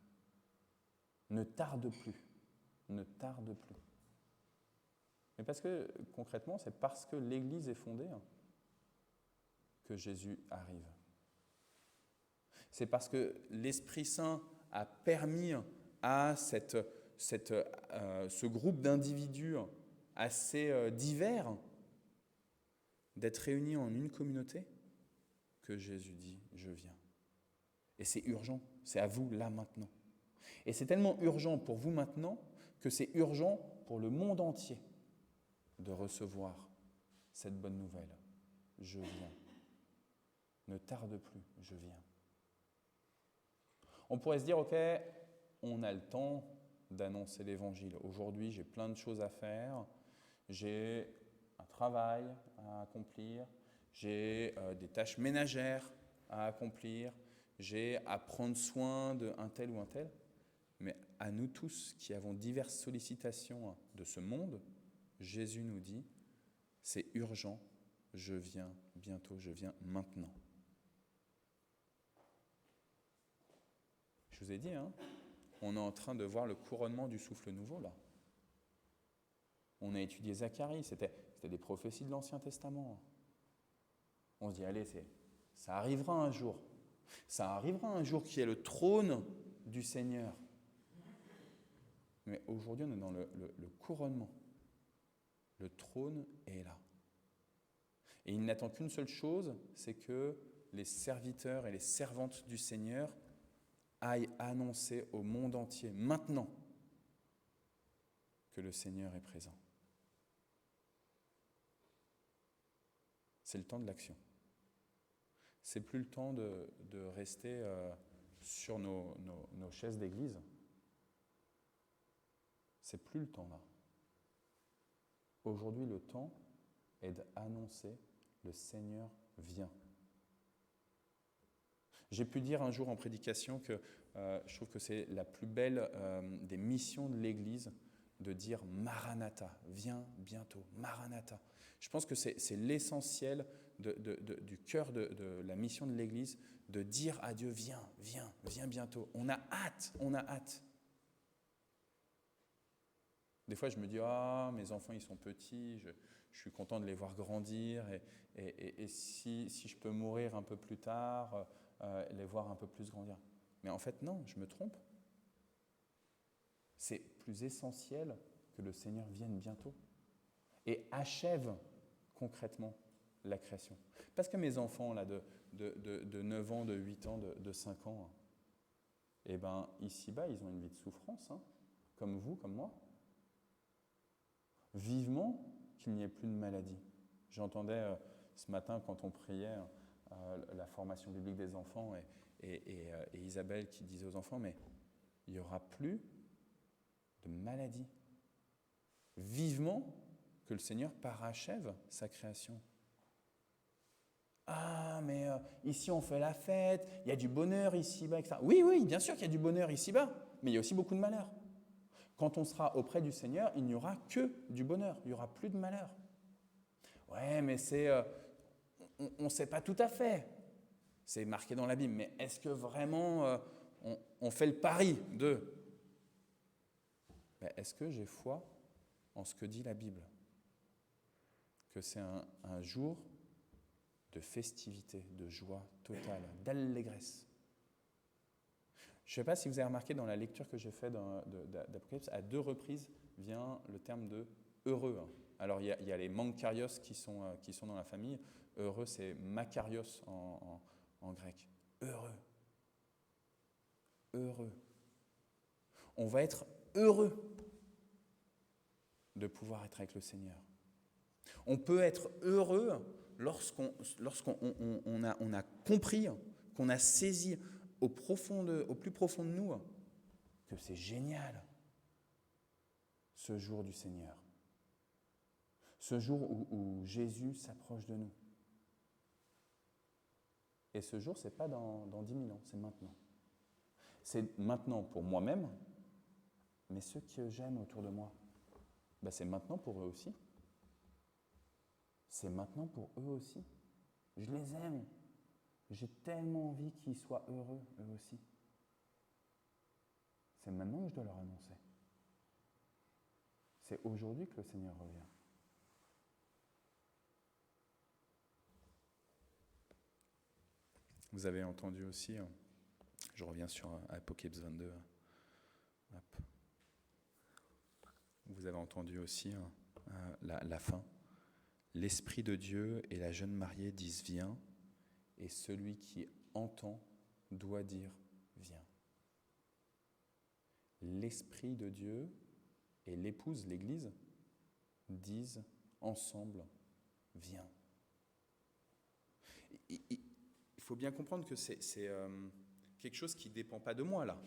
Ne tarde plus, ne tarde plus. Mais parce que, concrètement, c'est parce que l'Église est fondée que Jésus arrive. C'est parce que l'Esprit Saint a permis à ce groupe d'individus assez divers d'être réunis en une communauté que Jésus dit « je viens ». Et c'est urgent, c'est à vous là maintenant. Et c'est tellement urgent pour vous maintenant que c'est urgent pour le monde entier de recevoir cette bonne nouvelle. Je viens. Ne tarde plus, je viens. On pourrait se dire, ok, on a le temps d'annoncer l'évangile. Aujourd'hui, j'ai plein de choses à faire. J'ai un travail à accomplir. J'ai des tâches ménagères à accomplir. J'ai à prendre soin d'un tel ou un tel. Mais à nous tous qui avons diverses sollicitations de ce monde, Jésus nous dit, c'est urgent, je viens bientôt, je viens maintenant. Je vous ai dit, on est en train de voir le couronnement du souffle nouveau là. On a étudié Zacharie, c'était des prophéties de l'Ancien Testament. On se dit, allez, ça arrivera un jour. Ça arrivera un jour qu'il y ait le trône du Seigneur. Mais aujourd'hui, on est dans le couronnement. Le trône est là. Et il n'attend qu'une seule chose, c'est que les serviteurs et les servantes du Seigneur aillent annoncer au monde entier, maintenant, que le Seigneur est présent. C'est le temps de l'action. C'est plus le temps de rester sur nos chaises d'église. C'est plus le temps là. Aujourd'hui, le temps est d'annoncer le Seigneur vient. J'ai pu dire un jour en prédication que je trouve que c'est la plus belle des missions de l'Église de dire Maranatha, viens bientôt, Maranatha. Je pense que c'est l'essentiel du cœur de la mission de l'Église, de dire à Dieu, viens, viens, viens bientôt. On a hâte, on a hâte. Des fois, je me dis, mes enfants, ils sont petits, je suis content de les voir grandir, et si je peux mourir un peu plus tard, les voir un peu plus grandir. Mais en fait, non, je me trompe. C'est plus essentiel que le Seigneur vienne bientôt et achève concrètement la création. Parce que mes enfants, là, de 9 ans, de 8 ans, de 5 ans, eh ben, ici-bas, ils ont une vie de souffrance, hein, comme vous, comme moi. Vivement qu'il n'y ait plus de maladie. J'entendais ce matin, quand on priait, la formation biblique des enfants et Isabelle qui disait aux enfants, mais il n'y aura plus de maladie. Vivement que le Seigneur parachève sa création. Mais ici on fait la fête, il y a du bonheur ici-bas, etc. Oui, bien sûr qu'il y a du bonheur ici-bas, mais il y a aussi beaucoup de malheur. Quand on sera auprès du Seigneur, il n'y aura que du bonheur, il n'y aura plus de malheur. Ouais, mais on ne sait pas tout à fait. C'est marqué dans la Bible, mais est-ce que vraiment on fait le pari de... Est-ce que j'ai foi en ce que dit la Bible? Que c'est un jour de festivité, de joie totale, d'allégresse. Je ne sais pas si vous avez remarqué dans la lecture que j'ai faite d'Apocalypse, à 2 reprises vient le terme de heureux. Alors il y a les Mankarios qui sont dans la famille. Heureux, c'est Makarios en grec. Heureux. Heureux. On va être heureux de pouvoir être avec le Seigneur. On peut être heureux lorsqu'on a compris, qu'on a saisi au plus profond de nous que c'est génial ce jour du Seigneur. Ce jour où Jésus s'approche de nous. Et ce jour, ce n'est pas dans 10 000 ans, c'est maintenant. C'est maintenant pour moi-même, mais ceux que j'aime autour de moi, c'est maintenant pour eux aussi. C'est maintenant pour eux aussi. Je les aime. J'ai tellement envie qu'ils soient heureux, eux aussi. C'est maintenant que je dois leur annoncer. C'est aujourd'hui que le Seigneur revient. Vous avez entendu aussi, je reviens sur Apocalypse 22, hop. Vous avez entendu aussi la fin. L'Esprit de Dieu et la jeune mariée disent « Viens », et celui qui entend doit dire « Viens ». L'Esprit de Dieu et l'épouse, l'Église, disent ensemble « Viens ». Il faut bien comprendre que c'est quelque chose qui ne dépend pas de moi, là.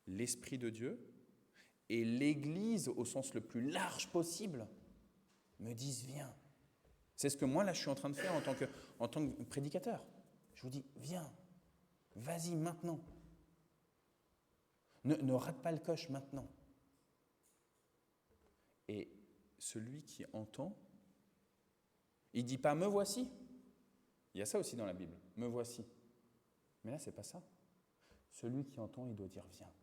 L'Esprit de Dieu et l'Église, au sens le plus large possible, me disent « Viens ». C'est ce que moi, là, je suis en train de faire en tant que prédicateur. Je vous dis « Viens, vas-y maintenant. Ne rate pas le coche maintenant. » Et celui qui entend, il ne dit pas « Me voici ». Il y a ça aussi dans la Bible, « Me voici ». Mais là, ce n'est pas ça. Celui qui entend, il doit dire « Viens ».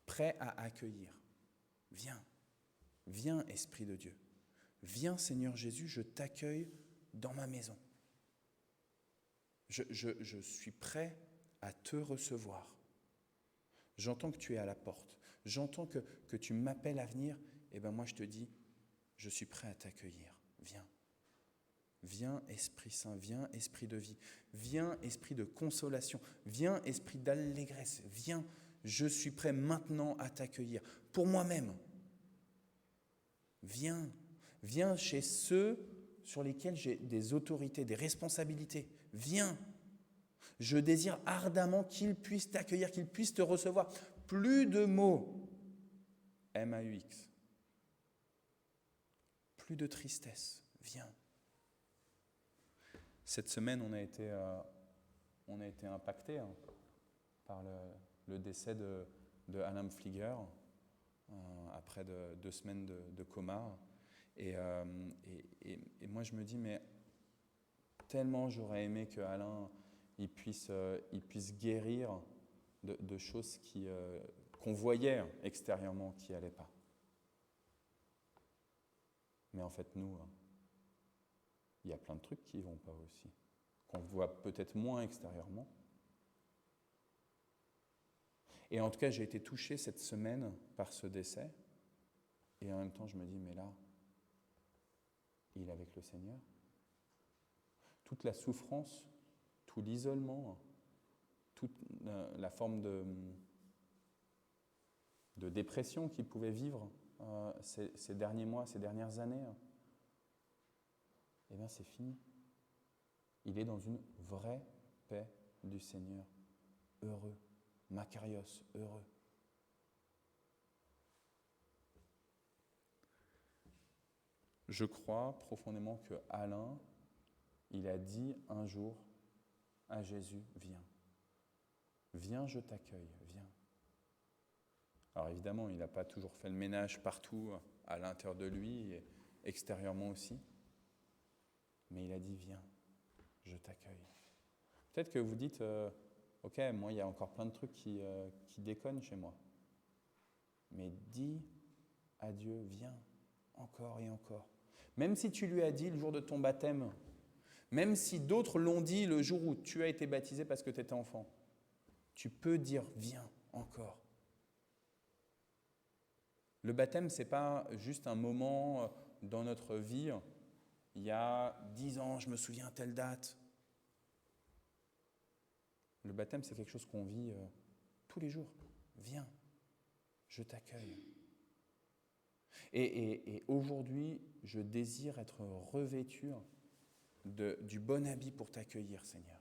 Prêt à accueillir. Viens. Viens, Esprit de Dieu. Viens, Seigneur Jésus, je t'accueille dans ma maison. Je suis prêt à te recevoir. J'entends que tu es à la porte. J'entends que tu m'appelles à venir. Et bien moi, je te dis, je suis prêt à t'accueillir. Viens. Viens, Esprit Saint. Viens, Esprit de vie. Viens, Esprit de consolation. Viens, Esprit d'allégresse. Viens, je suis prêt maintenant à t'accueillir. Pour moi-même. Viens. Viens chez ceux sur lesquels j'ai des autorités, des responsabilités. Viens. Je désire ardemment qu'ils puissent t'accueillir, qu'ils puissent te recevoir. Plus de mots. M-A-U-X. Plus de tristesse. Viens. Cette semaine, on a été on a été impacté par le décès de Alain Pfleger après 2 semaines de coma. Et moi, je me dis, mais tellement j'aurais aimé que Alain il puisse guérir de choses qu'on voyait extérieurement qui n'allaient pas. Mais en fait, nous, il y a plein de trucs qui ne vont pas aussi, qu'on voit peut-être moins extérieurement. Et en tout cas, j'ai été touché cette semaine par ce décès. Et en même temps, je me dis, mais là, il est avec le Seigneur. Toute la souffrance, tout l'isolement, toute la forme de dépression qu'il pouvait vivre ces derniers mois, ces dernières années, eh bien c'est fini. Il est dans une vraie paix du Seigneur, heureux, makarios, heureux. Je crois profondément que Alain, il a dit un jour à Jésus, viens. Viens, je t'accueille, viens. Alors évidemment, il n'a pas toujours fait le ménage partout, à l'intérieur de lui et extérieurement aussi. Mais il a dit, viens, je t'accueille. Peut-être que vous dites, ok, moi il y a encore plein de trucs qui déconnent chez moi. Mais dis à Dieu, viens, encore et encore. Même si tu lui as dit le jour de ton baptême, même si d'autres l'ont dit le jour où tu as été baptisé parce que tu étais enfant, tu peux dire, viens, encore. Le baptême, ce n'est pas juste un moment dans notre vie, il y a 10 ans, je me souviens, telle date. Le baptême, c'est quelque chose qu'on vit tous les jours. Viens, je t'accueille. Et aujourd'hui, je désire être revêtu du bon habit pour t'accueillir, Seigneur.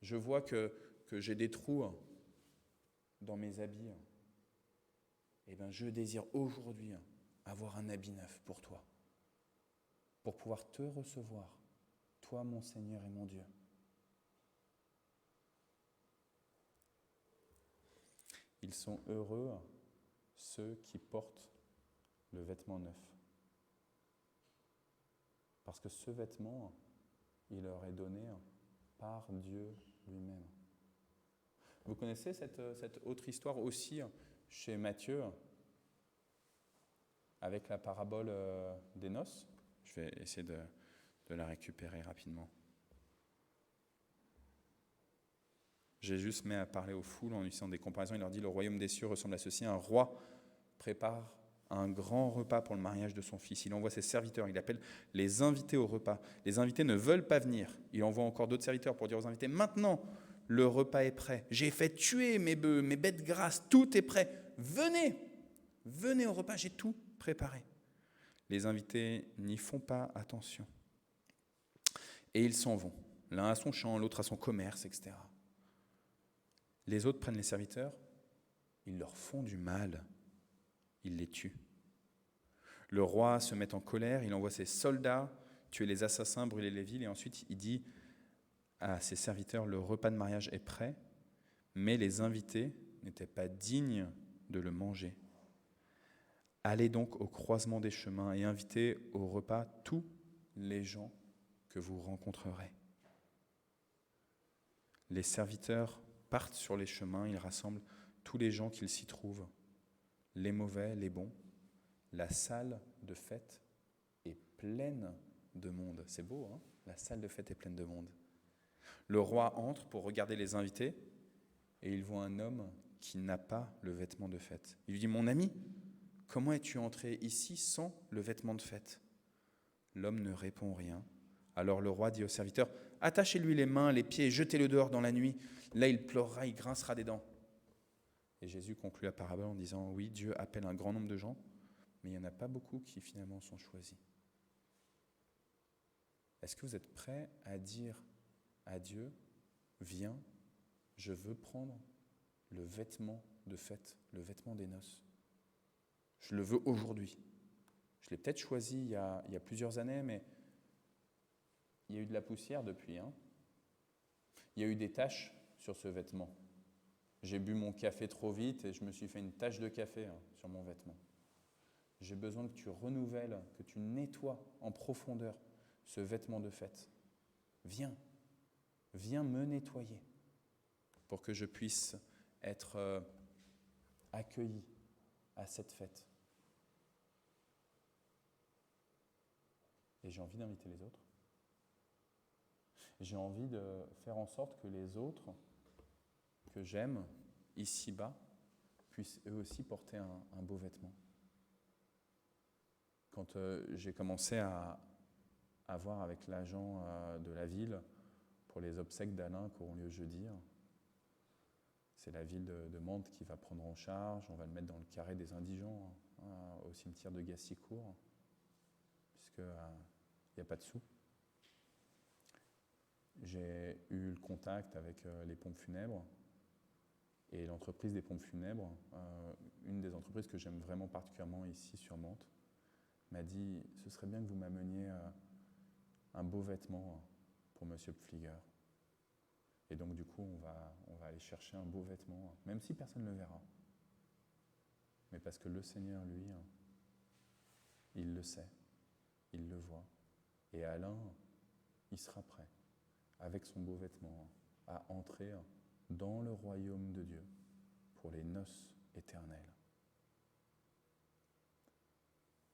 Je vois que j'ai des trous dans mes habits. Eh bien, je désire aujourd'hui avoir un habit neuf pour toi, pour pouvoir te recevoir, toi, mon Seigneur et mon Dieu. Ils sont heureux, ceux qui portent le vêtement neuf. Parce que ce vêtement, il leur est donné par Dieu lui-même. Vous connaissez cette autre histoire aussi chez Matthieu, avec la parabole des noces. Je vais essayer de la récupérer rapidement. Jésus se met à parler aux foules en utilisant des comparaisons. Il leur dit, le royaume des cieux ressemble à ceci. Un roi prépare un grand repas pour le mariage de son fils. Il envoie ses serviteurs, il appelle les invités au repas. Les invités ne veulent pas venir. Il envoie encore d'autres serviteurs pour dire aux invités, maintenant, le repas est prêt. J'ai fait tuer mes bœufs, mes bêtes grasses, tout est prêt. Venez au repas, j'ai tout préparé. Les invités n'y font pas attention. Et ils s'en vont. L'un à son champ, l'autre à son commerce, etc. Les autres prennent les serviteurs, ils leur font du mal, ils les tuent. Le roi se met en colère, il envoie ses soldats tuer les assassins, brûler les villes, et ensuite il dit à ses serviteurs, le repas de mariage est prêt, mais les invités n'étaient pas dignes de le manger. Allez donc au croisement des chemins et invitez au repas tous les gens que vous rencontrerez. Les serviteurs partent sur les chemins, ils rassemblent tous les gens qu'ils s'y trouvent, les mauvais, les bons. La salle de fête est pleine de monde. C'est beau, hein ? La salle de fête est pleine de monde. Le roi entre pour regarder les invités et il voit un homme qui n'a pas le vêtement de fête. Il lui dit, mon ami, comment es-tu entré ici sans le vêtement de fête ? L'homme ne répond rien. Alors le roi dit au serviteur, attachez-lui les mains, les pieds, jetez-le dehors dans la nuit. Là, il pleurera, il grincera des dents. Et Jésus conclut la parabole en disant, oui, Dieu appelle un grand nombre de gens, mais il n'y en a pas beaucoup qui finalement sont choisis. Est-ce que vous êtes prêts à dire à Dieu, viens, je veux prendre le vêtement de fête, le vêtement des noces. Je le veux aujourd'hui. Je l'ai peut-être choisi il y a plusieurs années, mais il y a eu de la poussière depuis. il y a eu des taches sur ce vêtement. J'ai bu mon café trop vite et je me suis fait une tache de café sur mon vêtement. J'ai besoin que tu renouvelles, que tu nettoies en profondeur ce vêtement de fête. Viens me nettoyer pour que je puisse être accueilli à cette fête. Et j'ai envie d'inviter les autres. J'ai envie de faire en sorte que les autres que j'aime ici-bas puissent eux aussi porter un beau vêtement. Quand j'ai commencé à voir avec l'agent de la ville pour les obsèques d'Alain qui auront lieu jeudi, c'est la ville de Mantes qui va prendre en charge, on va le mettre dans le carré des indigents au cimetière de Gassicourt, puisqu'il n'y a pas de sous. J'ai eu le contact avec les pompes funèbres et l'entreprise des pompes funèbres, une des entreprises que j'aime vraiment particulièrement ici sur Mantes, m'a dit « ce serait bien que vous m'ameniez un beau vêtement pour Monsieur Pfliger ». Et donc du coup, on va aller chercher un beau vêtement, même si personne ne le verra. Mais parce que le Seigneur, lui, il le sait, il le voit. Et Alain, il sera prêt, avec son beau vêtement, à entrer dans le royaume de Dieu pour les noces éternelles.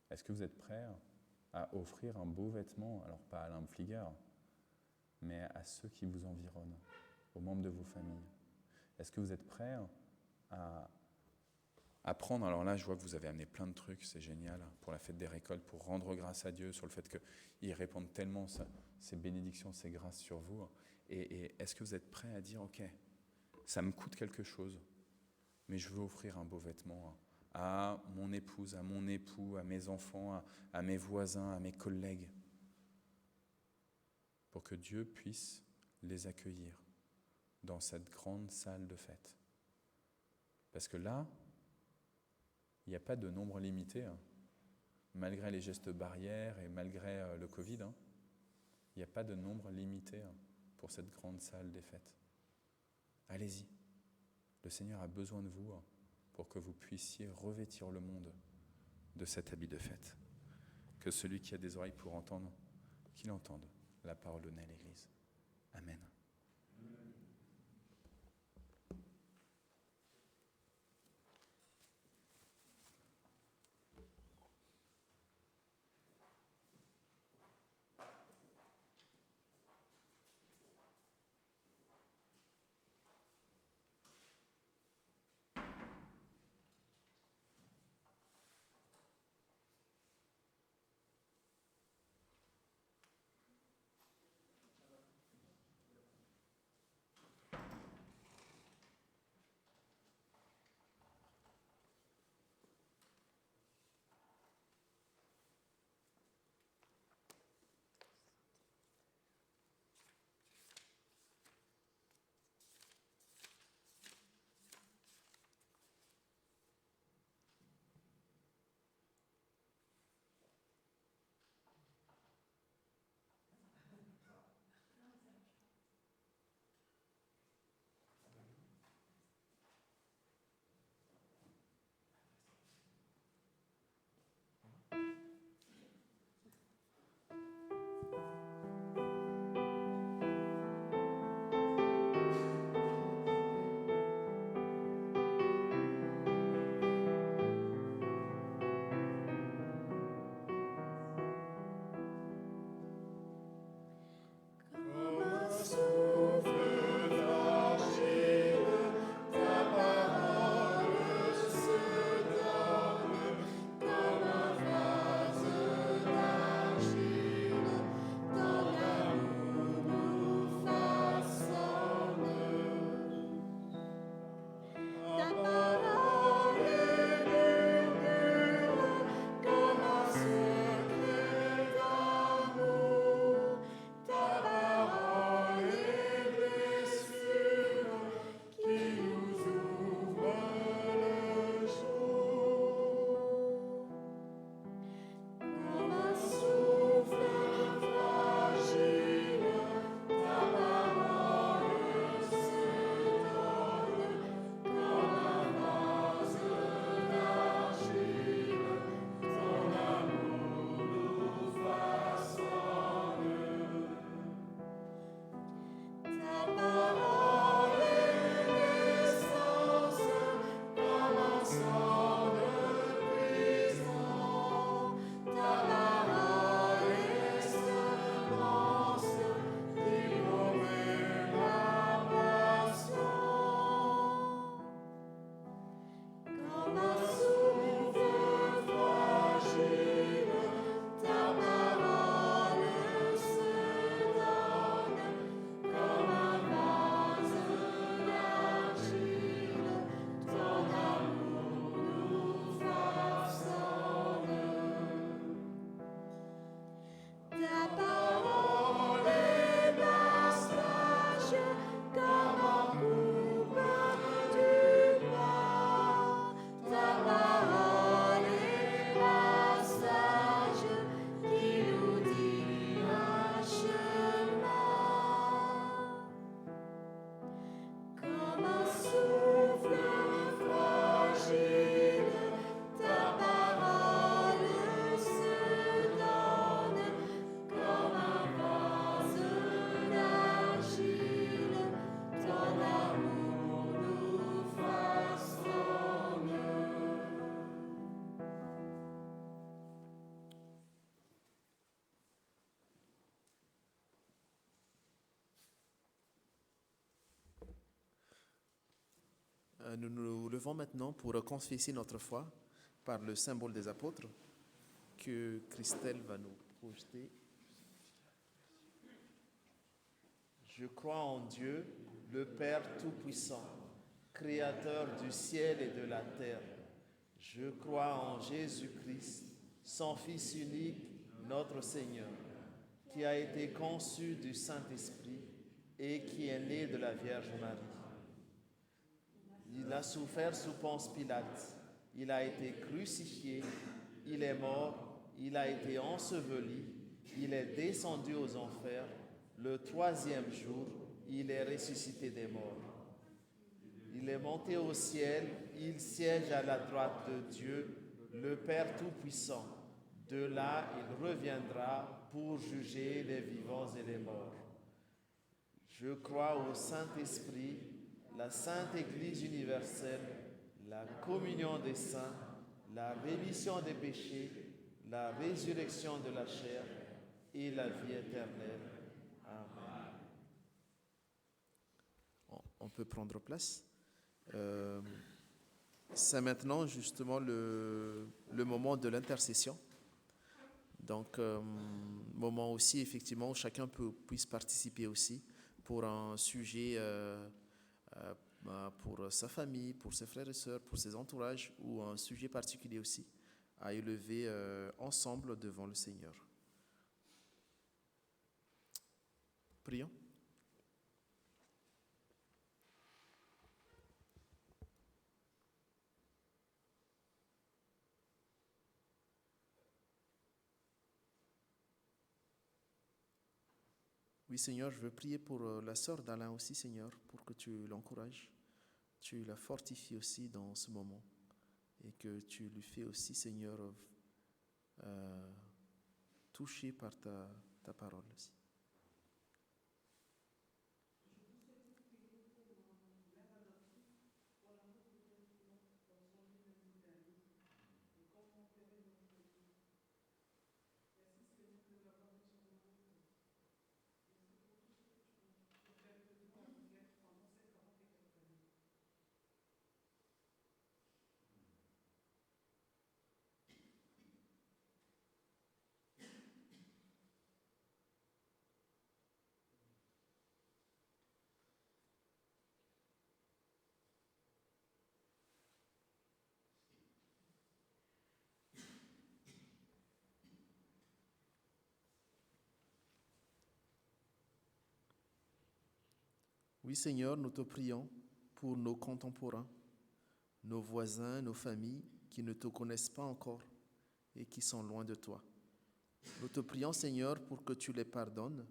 Est-ce que vous êtes prêts à offrir un beau vêtement, alors pas à Alain Pfliger, mais à ceux qui vous environnent, aux membres de vos familles? Est-ce que vous êtes prêts à prendre, alors là je vois que vous avez amené plein de trucs, c'est génial, pour la fête des récoltes, pour rendre grâce à Dieu sur le fait qu'il répande tellement ses bénédictions, ses grâces sur vous. Et est-ce que vous êtes prêts à dire, ok, ça me coûte quelque chose, mais je veux offrir un beau vêtement à mon épouse, à mon époux, à mes enfants, à mes voisins, à mes collègues, pour que Dieu puisse les accueillir dans cette grande salle de fête. Parce que là, il n'y a pas de nombre limité, malgré les gestes barrières et malgré le Covid, il n'y a pas de nombre limité pour cette grande salle des fêtes. Allez-y, le Seigneur a besoin de vous pour que vous puissiez revêtir le monde de cet habit de fête. Que celui qui a des oreilles pour entendre, qu'il entende la parole donnée à l'Église. Amen. Nous nous levons maintenant pour confesser notre foi par le symbole des apôtres que Christelle va nous projeter. Je crois en Dieu, le Père Tout-Puissant, Créateur du ciel et de la terre. Je crois en Jésus-Christ, son Fils unique, notre Seigneur, qui a été conçu du Saint-Esprit et qui est né de la Vierge Marie. Il a souffert sous Ponce Pilate, il a été crucifié, il est mort, il a été enseveli, il est descendu aux enfers, le troisième jour, il est ressuscité des morts. Il est monté au ciel, il siège à la droite de Dieu, le Père Tout-Puissant. De là, il reviendra pour juger les vivants et les morts. Je crois au Saint-Esprit, la Sainte Église universelle, la communion des saints, la rémission des péchés, la résurrection de la chair et la vie éternelle. Amen. On peut prendre place. C'est maintenant justement le moment de l'intercession. Donc, moment aussi effectivement où chacun puisse participer aussi pour un sujet, pour sa famille, pour ses frères et sœurs, pour ses entourages, ou un sujet particulier aussi à élever ensemble devant le Seigneur. Prions. Oui, Seigneur, je veux prier pour la sœur d'Alain aussi, Seigneur, pour que tu l'encourages, tu la fortifies aussi dans ce moment et que tu lui fais aussi, Seigneur, toucher par ta parole aussi. Oui, Seigneur, nous te prions pour nos contemporains, nos voisins, nos familles qui ne te connaissent pas encore et qui sont loin de toi. Nous te prions, Seigneur, pour que tu les pardonnes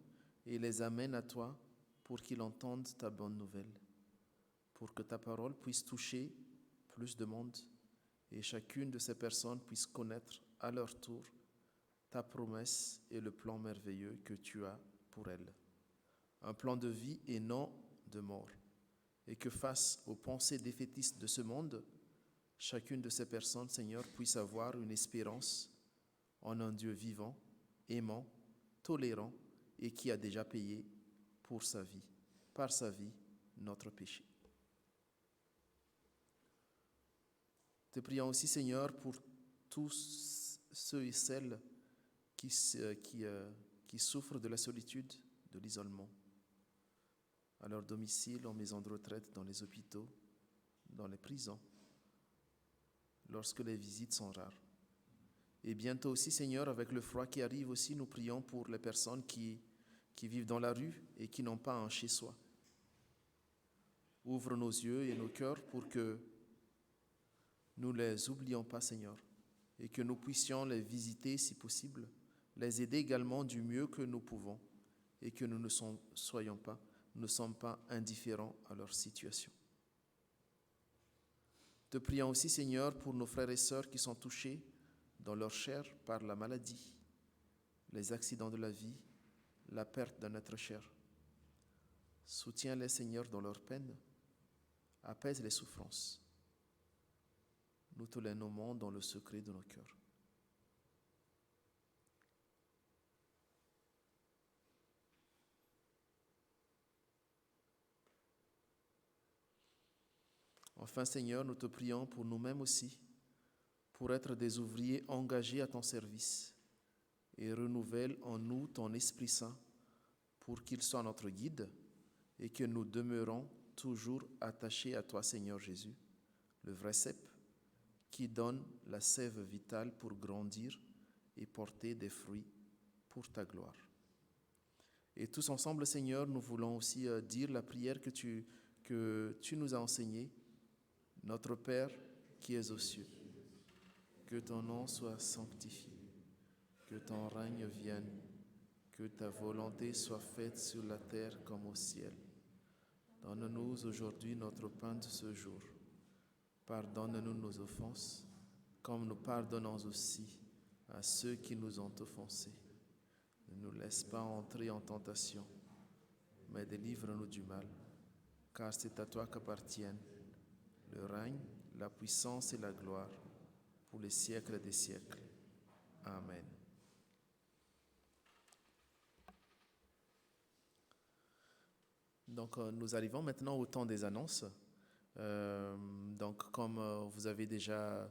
et les amènes à toi pour qu'ils entendent ta bonne nouvelle, pour que ta parole puisse toucher plus de monde et chacune de ces personnes puisse connaître à leur tour ta promesse et le plan merveilleux que tu as pour elles. Un plan de vie et non de mort, et que face aux pensées défaitistes de ce monde, chacune de ces personnes, Seigneur, puisse avoir une espérance en un Dieu vivant, aimant, tolérant et qui a déjà payé pour sa vie, par sa vie, notre péché. Te prions aussi, Seigneur, pour tous ceux et celles qui souffrent de la solitude, de l'isolement, à leur domicile, en maison de retraite, dans les hôpitaux, dans les prisons, lorsque les visites sont rares. Et bientôt aussi, Seigneur, avec le froid qui arrive aussi, nous prions pour les personnes qui vivent dans la rue et qui n'ont pas un chez-soi. Ouvre nos yeux et nos cœurs pour que nous ne les oublions pas, Seigneur, et que nous puissions les visiter si possible, les aider également du mieux que nous pouvons, et que nous ne sommes pas indifférents à leur situation. Te prions aussi, Seigneur, pour nos frères et sœurs qui sont touchés dans leur chair par la maladie, les accidents de la vie, la perte d'un être cher. Soutiens-les, Seigneur, dans leur peine, apaise les souffrances. Nous te les nommons dans le secret de nos cœurs. Enfin, Seigneur, nous te prions pour nous-mêmes aussi, pour être des ouvriers engagés à ton service, et renouvelle en nous ton Esprit Saint pour qu'il soit notre guide et que nous demeurons toujours attachés à toi, Seigneur Jésus, le vrai cep, qui donne la sève vitale pour grandir et porter des fruits pour ta gloire. Et tous ensemble, Seigneur, nous voulons aussi dire la prière que tu nous as enseignée. Notre Père qui es aux cieux, que ton nom soit sanctifié, que ton règne vienne, que ta volonté soit faite sur la terre comme au ciel. Donne-nous aujourd'hui notre pain de ce jour. Pardonne-nous nos offenses, comme nous pardonnons aussi à ceux qui nous ont offensés. Ne nous laisse pas entrer en tentation, mais délivre-nous du mal, car c'est à toi qu'appartiennent le règne, la puissance et la gloire pour les siècles des siècles. Amen. Donc, nous arrivons maintenant au temps des annonces. Donc, comme vous avez déjà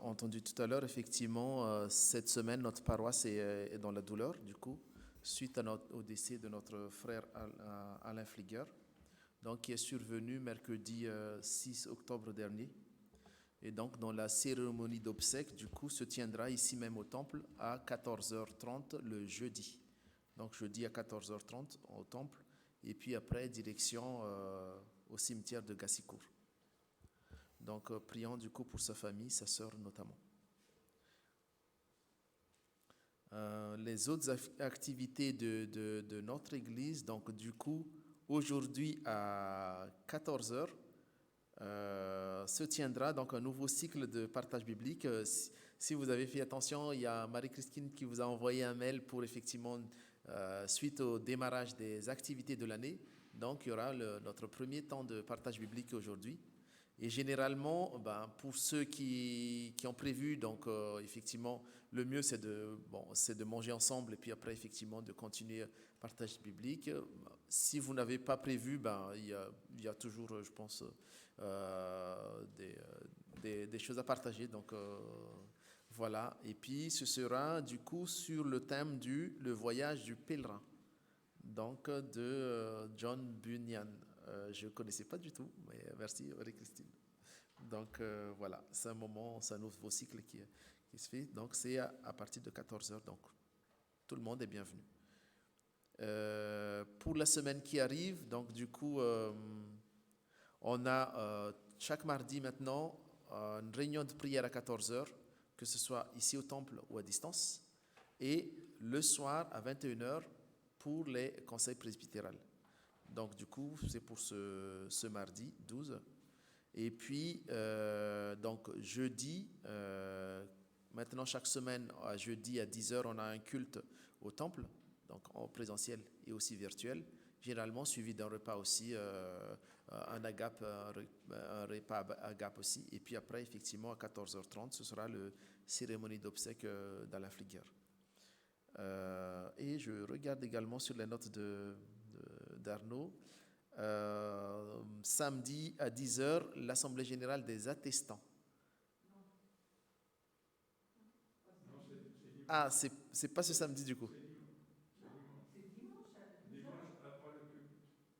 entendu tout à l'heure, effectivement, cette semaine, notre paroisse est dans la douleur, du coup, suite au décès de notre frère Alain Flieger, donc, qui est survenu mercredi 6 octobre dernier. Et donc, dans la cérémonie d'obsèques, du coup, se tiendra ici même au temple à 14h30 le jeudi. Donc, jeudi à 14h30 au temple. Et puis après, direction au cimetière de Gassicourt. Donc, prions du coup pour sa famille, sa sœur notamment. Les autres activités de notre église, donc du coup, aujourd'hui à 14h, se tiendra donc un nouveau cycle de partage biblique. Si vous avez fait attention, il y a Marie-Christine qui vous a envoyé un mail pour effectivement, suite au démarrage des activités de l'année, donc il y aura notre premier temps de partage biblique aujourd'hui. Et généralement, pour ceux qui ont prévu, donc effectivement, le mieux c'est de manger ensemble et puis après effectivement de continuer le partage biblique. Si vous n'avez pas prévu, il y a toujours, je pense, des choses à partager. Donc voilà. Et puis ce sera du coup sur le thème le voyage du pèlerin, donc de John Bunyan. Je ne connaissais pas du tout, mais merci Marie-Christine. Donc voilà, c'est un nouveau cycle qui se fait. Donc c'est à partir de 14h, donc tout le monde est bienvenu. Pour la semaine qui arrive, donc du coup, on a chaque mardi maintenant une réunion de prière à 14h, que ce soit ici au temple ou à distance, et le soir à 21h pour les conseils presbytérales. Donc, du coup, c'est pour ce mardi 12. Et puis, donc, jeudi, maintenant, chaque semaine, à jeudi à 10h, on a un culte au temple, donc en présentiel et aussi virtuel, généralement suivi d'un repas aussi, un repas agape aussi. Et puis après, effectivement, à 14h30, ce sera la cérémonie d'obsèques d'Alain Flieger. Et je regarde également sur les notes d'Arnaud. Samedi à 10h, l'Assemblée générale des attestants. Ah, c'est pas ce samedi du coup.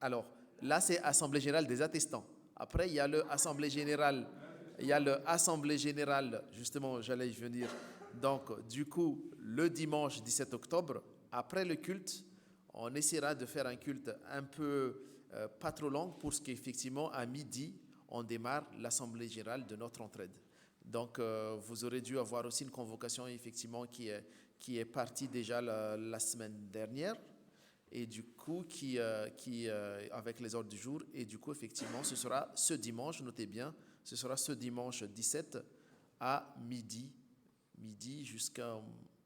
Alors, là, c'est Assemblée générale des attestants. Après, il y a le Assemblée générale, justement, j'allais y venir. Donc, du coup, le dimanche 17 octobre, après le culte, on essaiera de faire un culte un peu pas trop long pour ce qu'effectivement, à midi, on démarre l'Assemblée générale de notre entraide. Donc, vous aurez dû avoir aussi une convocation, effectivement, qui est partie déjà la semaine dernière, et du coup, avec les ordres du jour, et du coup, effectivement, ce sera ce dimanche, notez bien, ce sera ce dimanche 17 à midi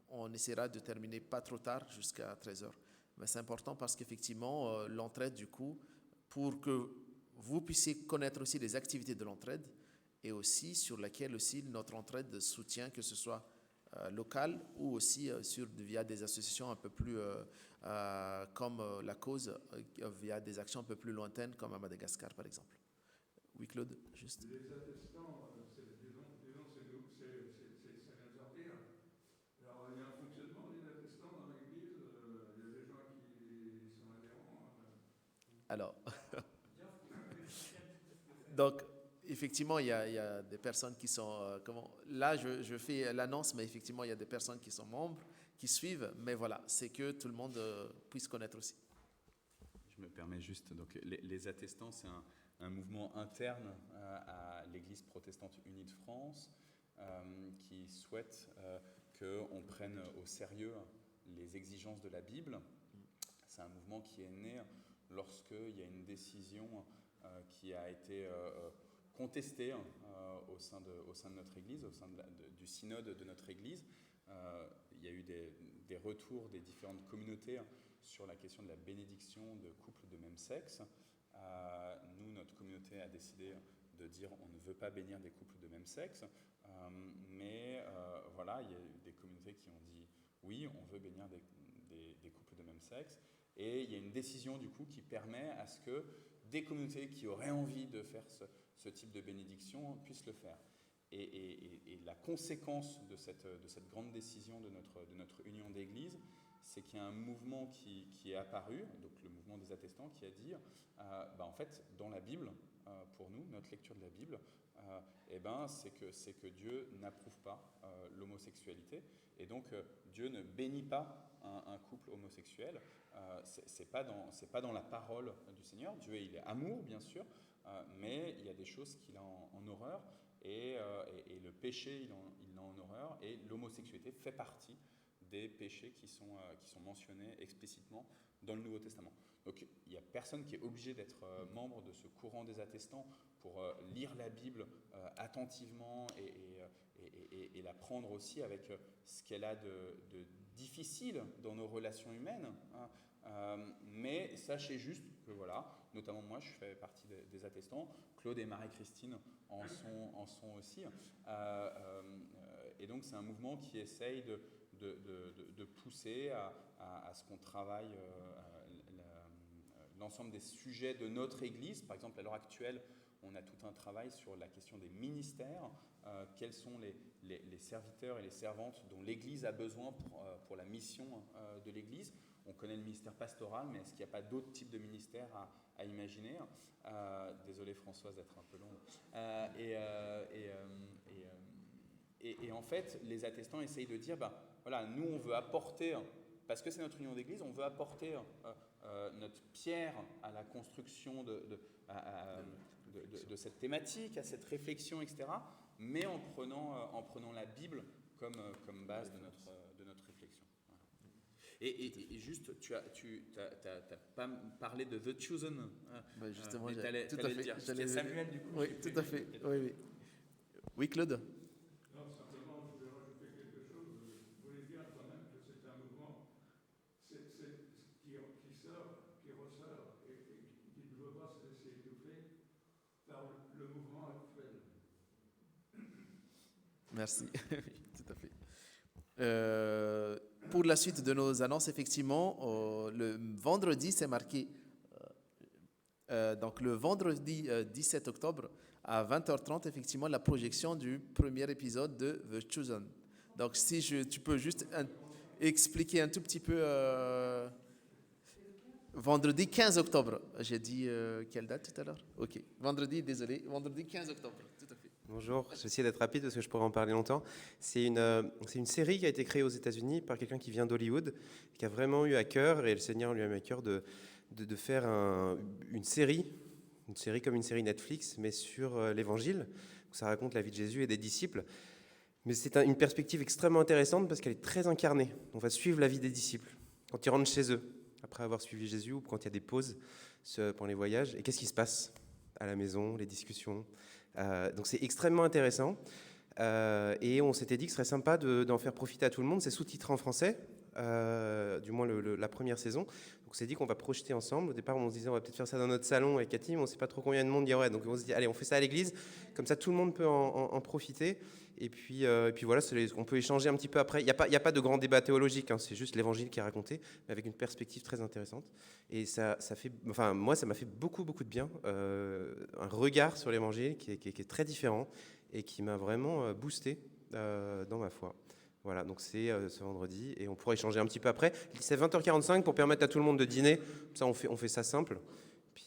on essaiera de terminer pas trop tard, jusqu'à 13h. Mais c'est important parce qu'effectivement, l'entraide, du coup, pour que vous puissiez connaître aussi les activités de l'entraide, et aussi sur laquelle aussi notre entraide soutient, que ce soit local ou aussi via des associations un peu plus comme la cause, via des actions un peu plus lointaines comme à Madagascar par exemple. Oui, Claude, juste. Les attestants, ça vient de sortir. Alors, il y a un fonctionnement des attestants dans l'Église. Il y a des gens qui sont adhérents. Alors, donc, effectivement, il y a des personnes qui sont... là, je fais l'annonce, mais effectivement, il y a des personnes qui sont membres, qui suivent, mais voilà, c'est que tout le monde puisse connaître aussi. Je me permets juste, donc les attestants, c'est un mouvement interne à l'Église protestante unie de France qui souhaite qu'on prenne au sérieux les exigences de la Bible. C'est un mouvement qui est né lorsqu'il y a une décision qui a été contestée au sein de notre Église, au sein du synode de notre Église. Il y a eu des retours des différentes communautés sur la question de la bénédiction de couples de même sexe. Nous, notre communauté a décidé de dire on ne veut pas bénir des couples de même sexe, mais voilà, il y a eu des communautés qui ont dit oui, on veut bénir des couples de même sexe, et il y a une décision du coup qui permet à ce que des communautés qui auraient envie de faire ce type de bénédiction puissent le faire. Et la conséquence de cette grande décision de notre union d'église, c'est qu'il y a un mouvement qui est apparu, donc le mouvement des attestants, qui a dit, en fait, dans la Bible, pour nous, notre lecture de la Bible, c'est que Dieu n'approuve pas l'homosexualité, et donc Dieu ne bénit pas un couple homosexuel. C'est pas dans la parole du Seigneur. Dieu, il est amour, bien sûr, mais il y a des choses qu'il a en horreur, et le péché, il l'a en horreur, et l'homosexualité fait partie des péchés qui sont mentionnés explicitement dans le Nouveau Testament. Donc il n'y a personne qui est obligé d'être membre de ce courant des attestants pour lire la Bible attentivement et la prendre aussi avec ce qu'elle a de difficile dans nos relations humaines. Mais sachez juste que voilà, notamment moi je fais partie des attestants, Claude et Marie-Christine en sont aussi. Et donc c'est un mouvement qui essaye de pousser à ce qu'on travaille l'ensemble des sujets de notre Église. Par exemple, à l'heure actuelle, on a tout un travail sur la question des ministères. Quels sont les serviteurs et les servantes dont l'Église a besoin pour la mission de l'Église. On connaît le ministère pastoral, mais est-ce qu'il n'y a pas d'autres types de ministères à imaginer? Désolé Françoise d'être un peu longue. Et en fait, les attestants essayent de dire, voilà, nous on veut apporter, parce que c'est notre union d'église, on veut apporter notre pierre à la construction de cette thématique, à cette réflexion, etc., mais en prenant la Bible comme base de notre réflexion. Voilà. Et juste, tu n'as pas parlé de The Chosen. Justement, tout à fait. Dire. J'allais Samuel, du coup. Oui, tout à fait. Oui. Oui, Claude. Merci. Oui, tout à fait. Pour la suite de nos annonces, effectivement, le vendredi, c'est marqué. Donc, le vendredi 17 octobre, à 20h30, effectivement, la projection du premier épisode de The Chosen. Donc, si tu peux juste expliquer un tout petit peu. Vendredi 15 octobre. J'ai dit quelle date tout à l'heure? Ok. Vendredi 15 octobre. Tout à fait. Bonjour, je vais essayer d'être rapide parce que je pourrais en parler longtemps. C'est une série qui a été créée aux États-Unis par quelqu'un qui vient d'Hollywood, qui a vraiment eu à cœur, et le Seigneur lui a mis à cœur de faire une série comme une série Netflix, mais sur l'Évangile. Ça raconte la vie de Jésus et des disciples. Mais c'est une perspective extrêmement intéressante parce qu'elle est très incarnée. On va suivre la vie des disciples quand ils rentrent chez eux, après avoir suivi Jésus, ou quand il y a des pauses pendant les voyages. Et qu'est-ce qui se passe à la maison, les discussions. Donc c'est extrêmement intéressant. Et on s'était dit que ce serait sympa d'en faire profiter à tout le monde. C'est sous-titré en français. du moins la première saison. Donc on s'est dit qu'on va projeter ensemble. Au départ, on se disait on va peut-être faire ça dans notre salon avec Cathy, mais on ne sait pas trop combien de monde il y aurait. Donc on se dit allez, on fait ça à l'église, comme ça tout le monde peut en profiter. Et puis voilà, on peut échanger un petit peu après. Il n'y a pas de grand débat théologique, hein, c'est juste l'évangile qui est raconté, mais avec une perspective très intéressante. Et moi, ça m'a fait beaucoup, beaucoup de bien. Un regard sur l'évangile qui est très différent et qui m'a vraiment boosté dans ma foi. Voilà, donc c'est ce vendredi et on pourra échanger un petit peu après. C'est 20h45 pour permettre à tout le monde de dîner. Ça, on fait ça simple.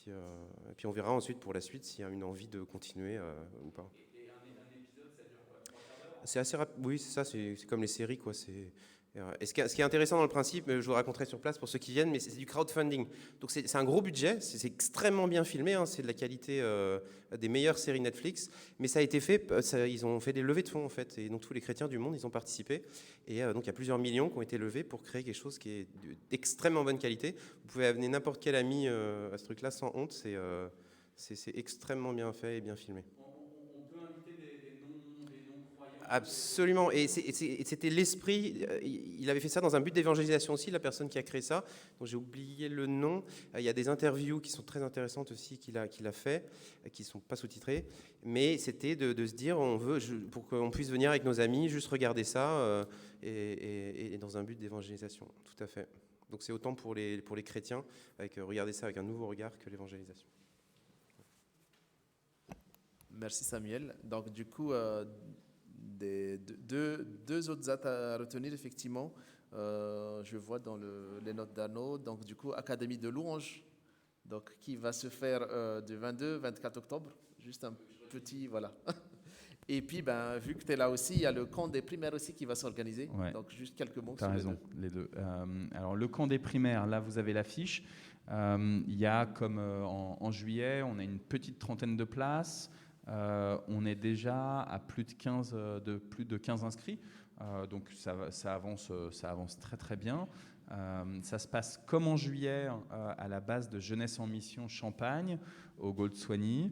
Et puis on verra ensuite pour la suite s'il y a une envie de continuer ou pas. Et un épisode, ça dure quoi, 3/4 d'heure ? C'est assez rapide. Oui, c'est ça. C'est comme les séries, quoi. Et ce qui est intéressant dans le principe, je vous le raconterai sur place pour ceux qui viennent, mais c'est du crowdfunding. Donc c'est un gros budget, c'est extrêmement bien filmé, hein, c'est de la qualité des meilleures séries Netflix, mais ça a été fait, ils ont fait des levées de fonds en fait, et donc tous les chrétiens du monde, ils ont participé, et donc il y a plusieurs millions qui ont été levés pour créer quelque chose qui est d'extrêmement bonne qualité. Vous pouvez amener n'importe quel ami à ce truc-là sans honte, c'est extrêmement bien fait et bien filmé. On peut inviter des non-croyants. Absolument, et c'était l'esprit, il avait fait ça dans un but d'évangélisation aussi, la personne qui a créé ça, dont j'ai oublié le nom. Il y a des interviews qui sont très intéressantes aussi qu'il a fait, qui ne sont pas sous-titrées, mais c'était de se dire, pour qu'on puisse venir avec nos amis, juste regarder ça, et dans un but d'évangélisation, tout à fait. Donc c'est autant pour les chrétiens, regarder ça avec un nouveau regard que l'évangélisation. Merci Samuel. Donc du coup, deux autres dates à retenir effectivement. Je vois dans les notes d'Arnaud. Donc du coup, Académie de louanges, donc qui va se faire du 22-24 octobre. Juste un petit voilà. Et puis, vu que tu es là aussi, il y a le camp des primaires aussi qui va s'organiser. Ouais. Donc juste quelques mots. Tu as raison, les deux. Alors le camp des primaires, là vous avez l'affiche. Il y a comme en juillet, on a une petite trentaine de places. On est déjà à plus de 15 inscrits, donc ça avance très très bien. Ça se passe comme en juillet à la base de Jeunesse en Mission Champagne au Gold-Soigny.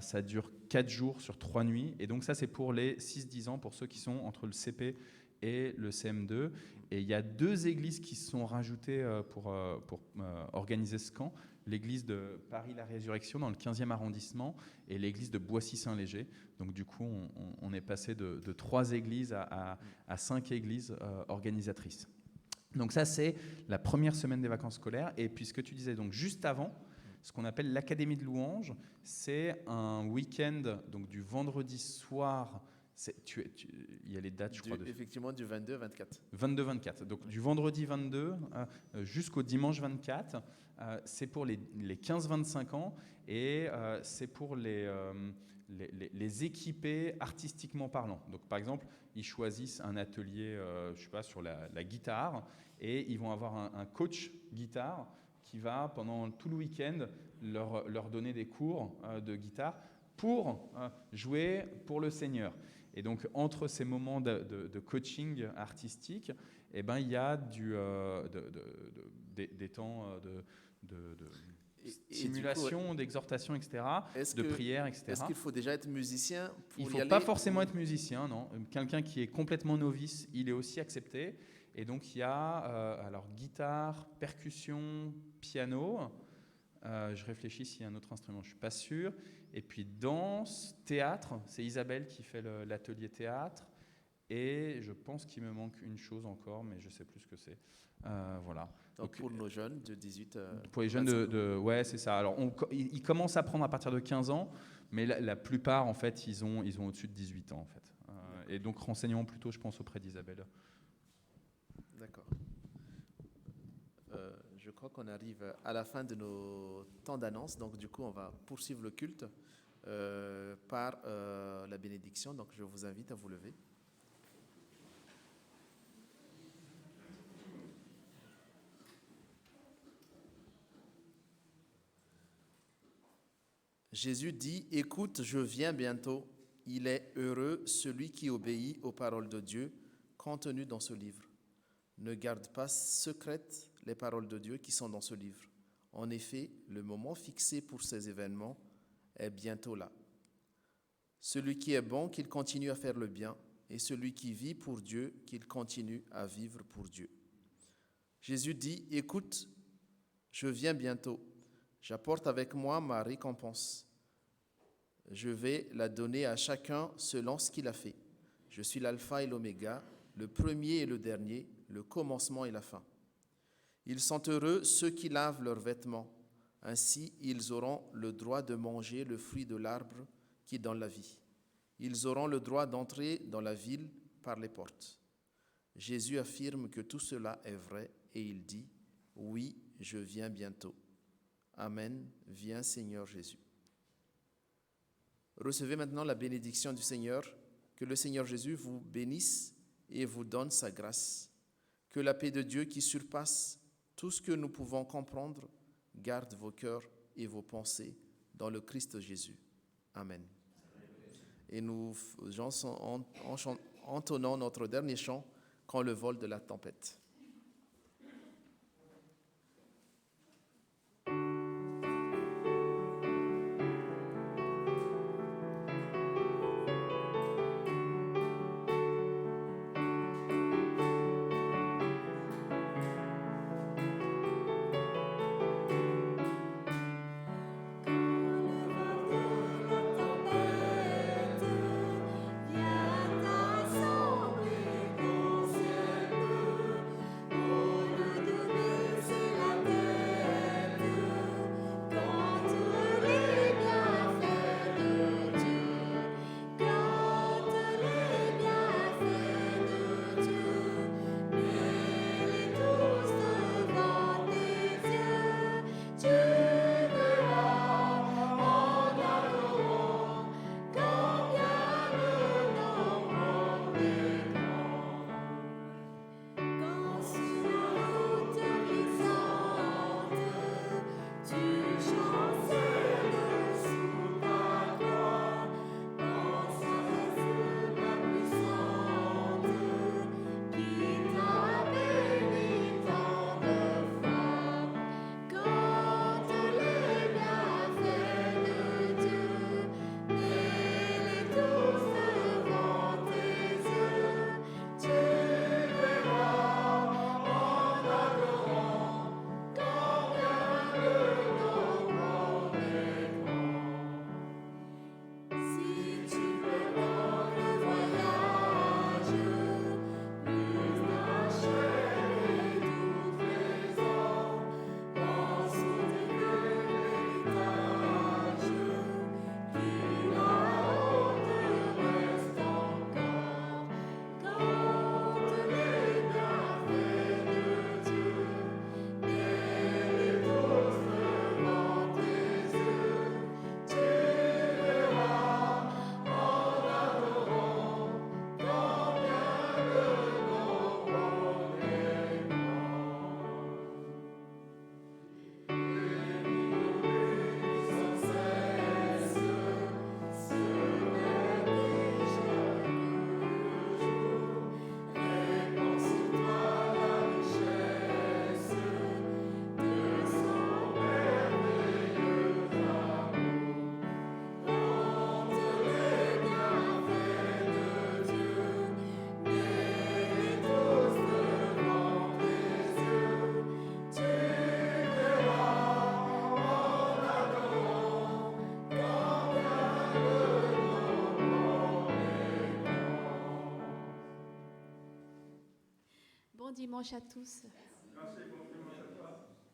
Ça dure 4 jours sur 3 nuits, et donc ça c'est pour les 6-10 ans, pour ceux qui sont entre le CP et le CM2. Et il y a 2 églises qui se sont rajoutées pour organiser ce camp. L'église de Paris-la-Résurrection dans le 15e arrondissement et l'église de Boissy-Saint-Léger. Donc du coup, on est passé de 3 églises à 5 églises organisatrices. Donc ça, c'est la première semaine des vacances scolaires. Et puis ce que tu disais, donc juste avant, ce qu'on appelle l'Académie de louanges, c'est un week-end, donc du vendredi soir. Il y a les dates, je crois. Effectivement, du 22-24. 22-24. Donc du vendredi 22 jusqu'au dimanche 24. C'est pour les 15-25 ans et c'est pour les équipés artistiquement parlant. Donc par exemple, ils choisissent un atelier, je sais pas, sur la guitare, et ils vont avoir un coach guitare qui va pendant tout le week-end leur donner des cours de guitare pour jouer pour le Seigneur. Et donc, entre ces moments de coaching artistique, eh ben, il y a des temps de stimulation, d'exhortation, etc., prière, etc. Est-ce qu'il faut déjà être musicien pour Il ne y faut aller, pas forcément être musicien, non. Quelqu'un qui est complètement novice, il est aussi accepté. Et donc, il y a guitare, percussion, piano. Je réfléchis s'il y a un autre instrument, je ne suis pas sûr. Et puis danse, théâtre, c'est Isabelle qui fait l'atelier théâtre. Et je pense qu'il me manque une chose encore, mais je ne sais plus ce que c'est. Voilà. Donc pour nos jeunes de 18 pour les jeunes ouais, c'est ça. Alors ils commencent à prendre à partir de 15 ans, mais la plupart, en fait, ils ont au-dessus de 18 ans, en fait. Et donc renseignons plutôt, je pense, auprès d'Isabelle. D'accord. Je crois qu'on arrive à la fin de nos temps d'annonce, donc du coup on va poursuivre le culte par la bénédiction, donc je vous invite à vous lever. Jésus dit, « Écoute, je viens bientôt. Il est heureux celui qui obéit aux paroles de Dieu contenues dans ce livre. Ne garde pas secrètes les paroles de Dieu qui sont dans ce livre. En effet, le moment fixé pour ces événements est bientôt là. Celui qui est bon, qu'il continue à faire le bien, et celui qui vit pour Dieu, qu'il continue à vivre pour Dieu. Jésus dit, « Écoute, je viens bientôt. J'apporte avec moi ma récompense. Je vais la donner à chacun selon ce qu'il a fait. Je suis l'alpha et l'oméga, le premier et le dernier, le commencement et la fin. Ils sont heureux ceux qui lavent leurs vêtements. Ainsi, ils auront le droit de manger le fruit de l'arbre qui donne la vie. Ils auront le droit d'entrer dans la ville par les portes. » Jésus affirme que tout cela est vrai et il dit, « Oui, je viens bientôt. Amen. Viens Seigneur Jésus. » Recevez maintenant la bénédiction du Seigneur. Que le Seigneur Jésus vous bénisse et vous donne sa grâce. Que la paix de Dieu qui surpasse tout ce que nous pouvons comprendre garde vos cœurs et vos pensées dans le Christ Jésus. Amen. Et nous entonnons notre dernier chant, « Quand le vol de la tempête ». Bon dimanche à tous. Merci beaucoup.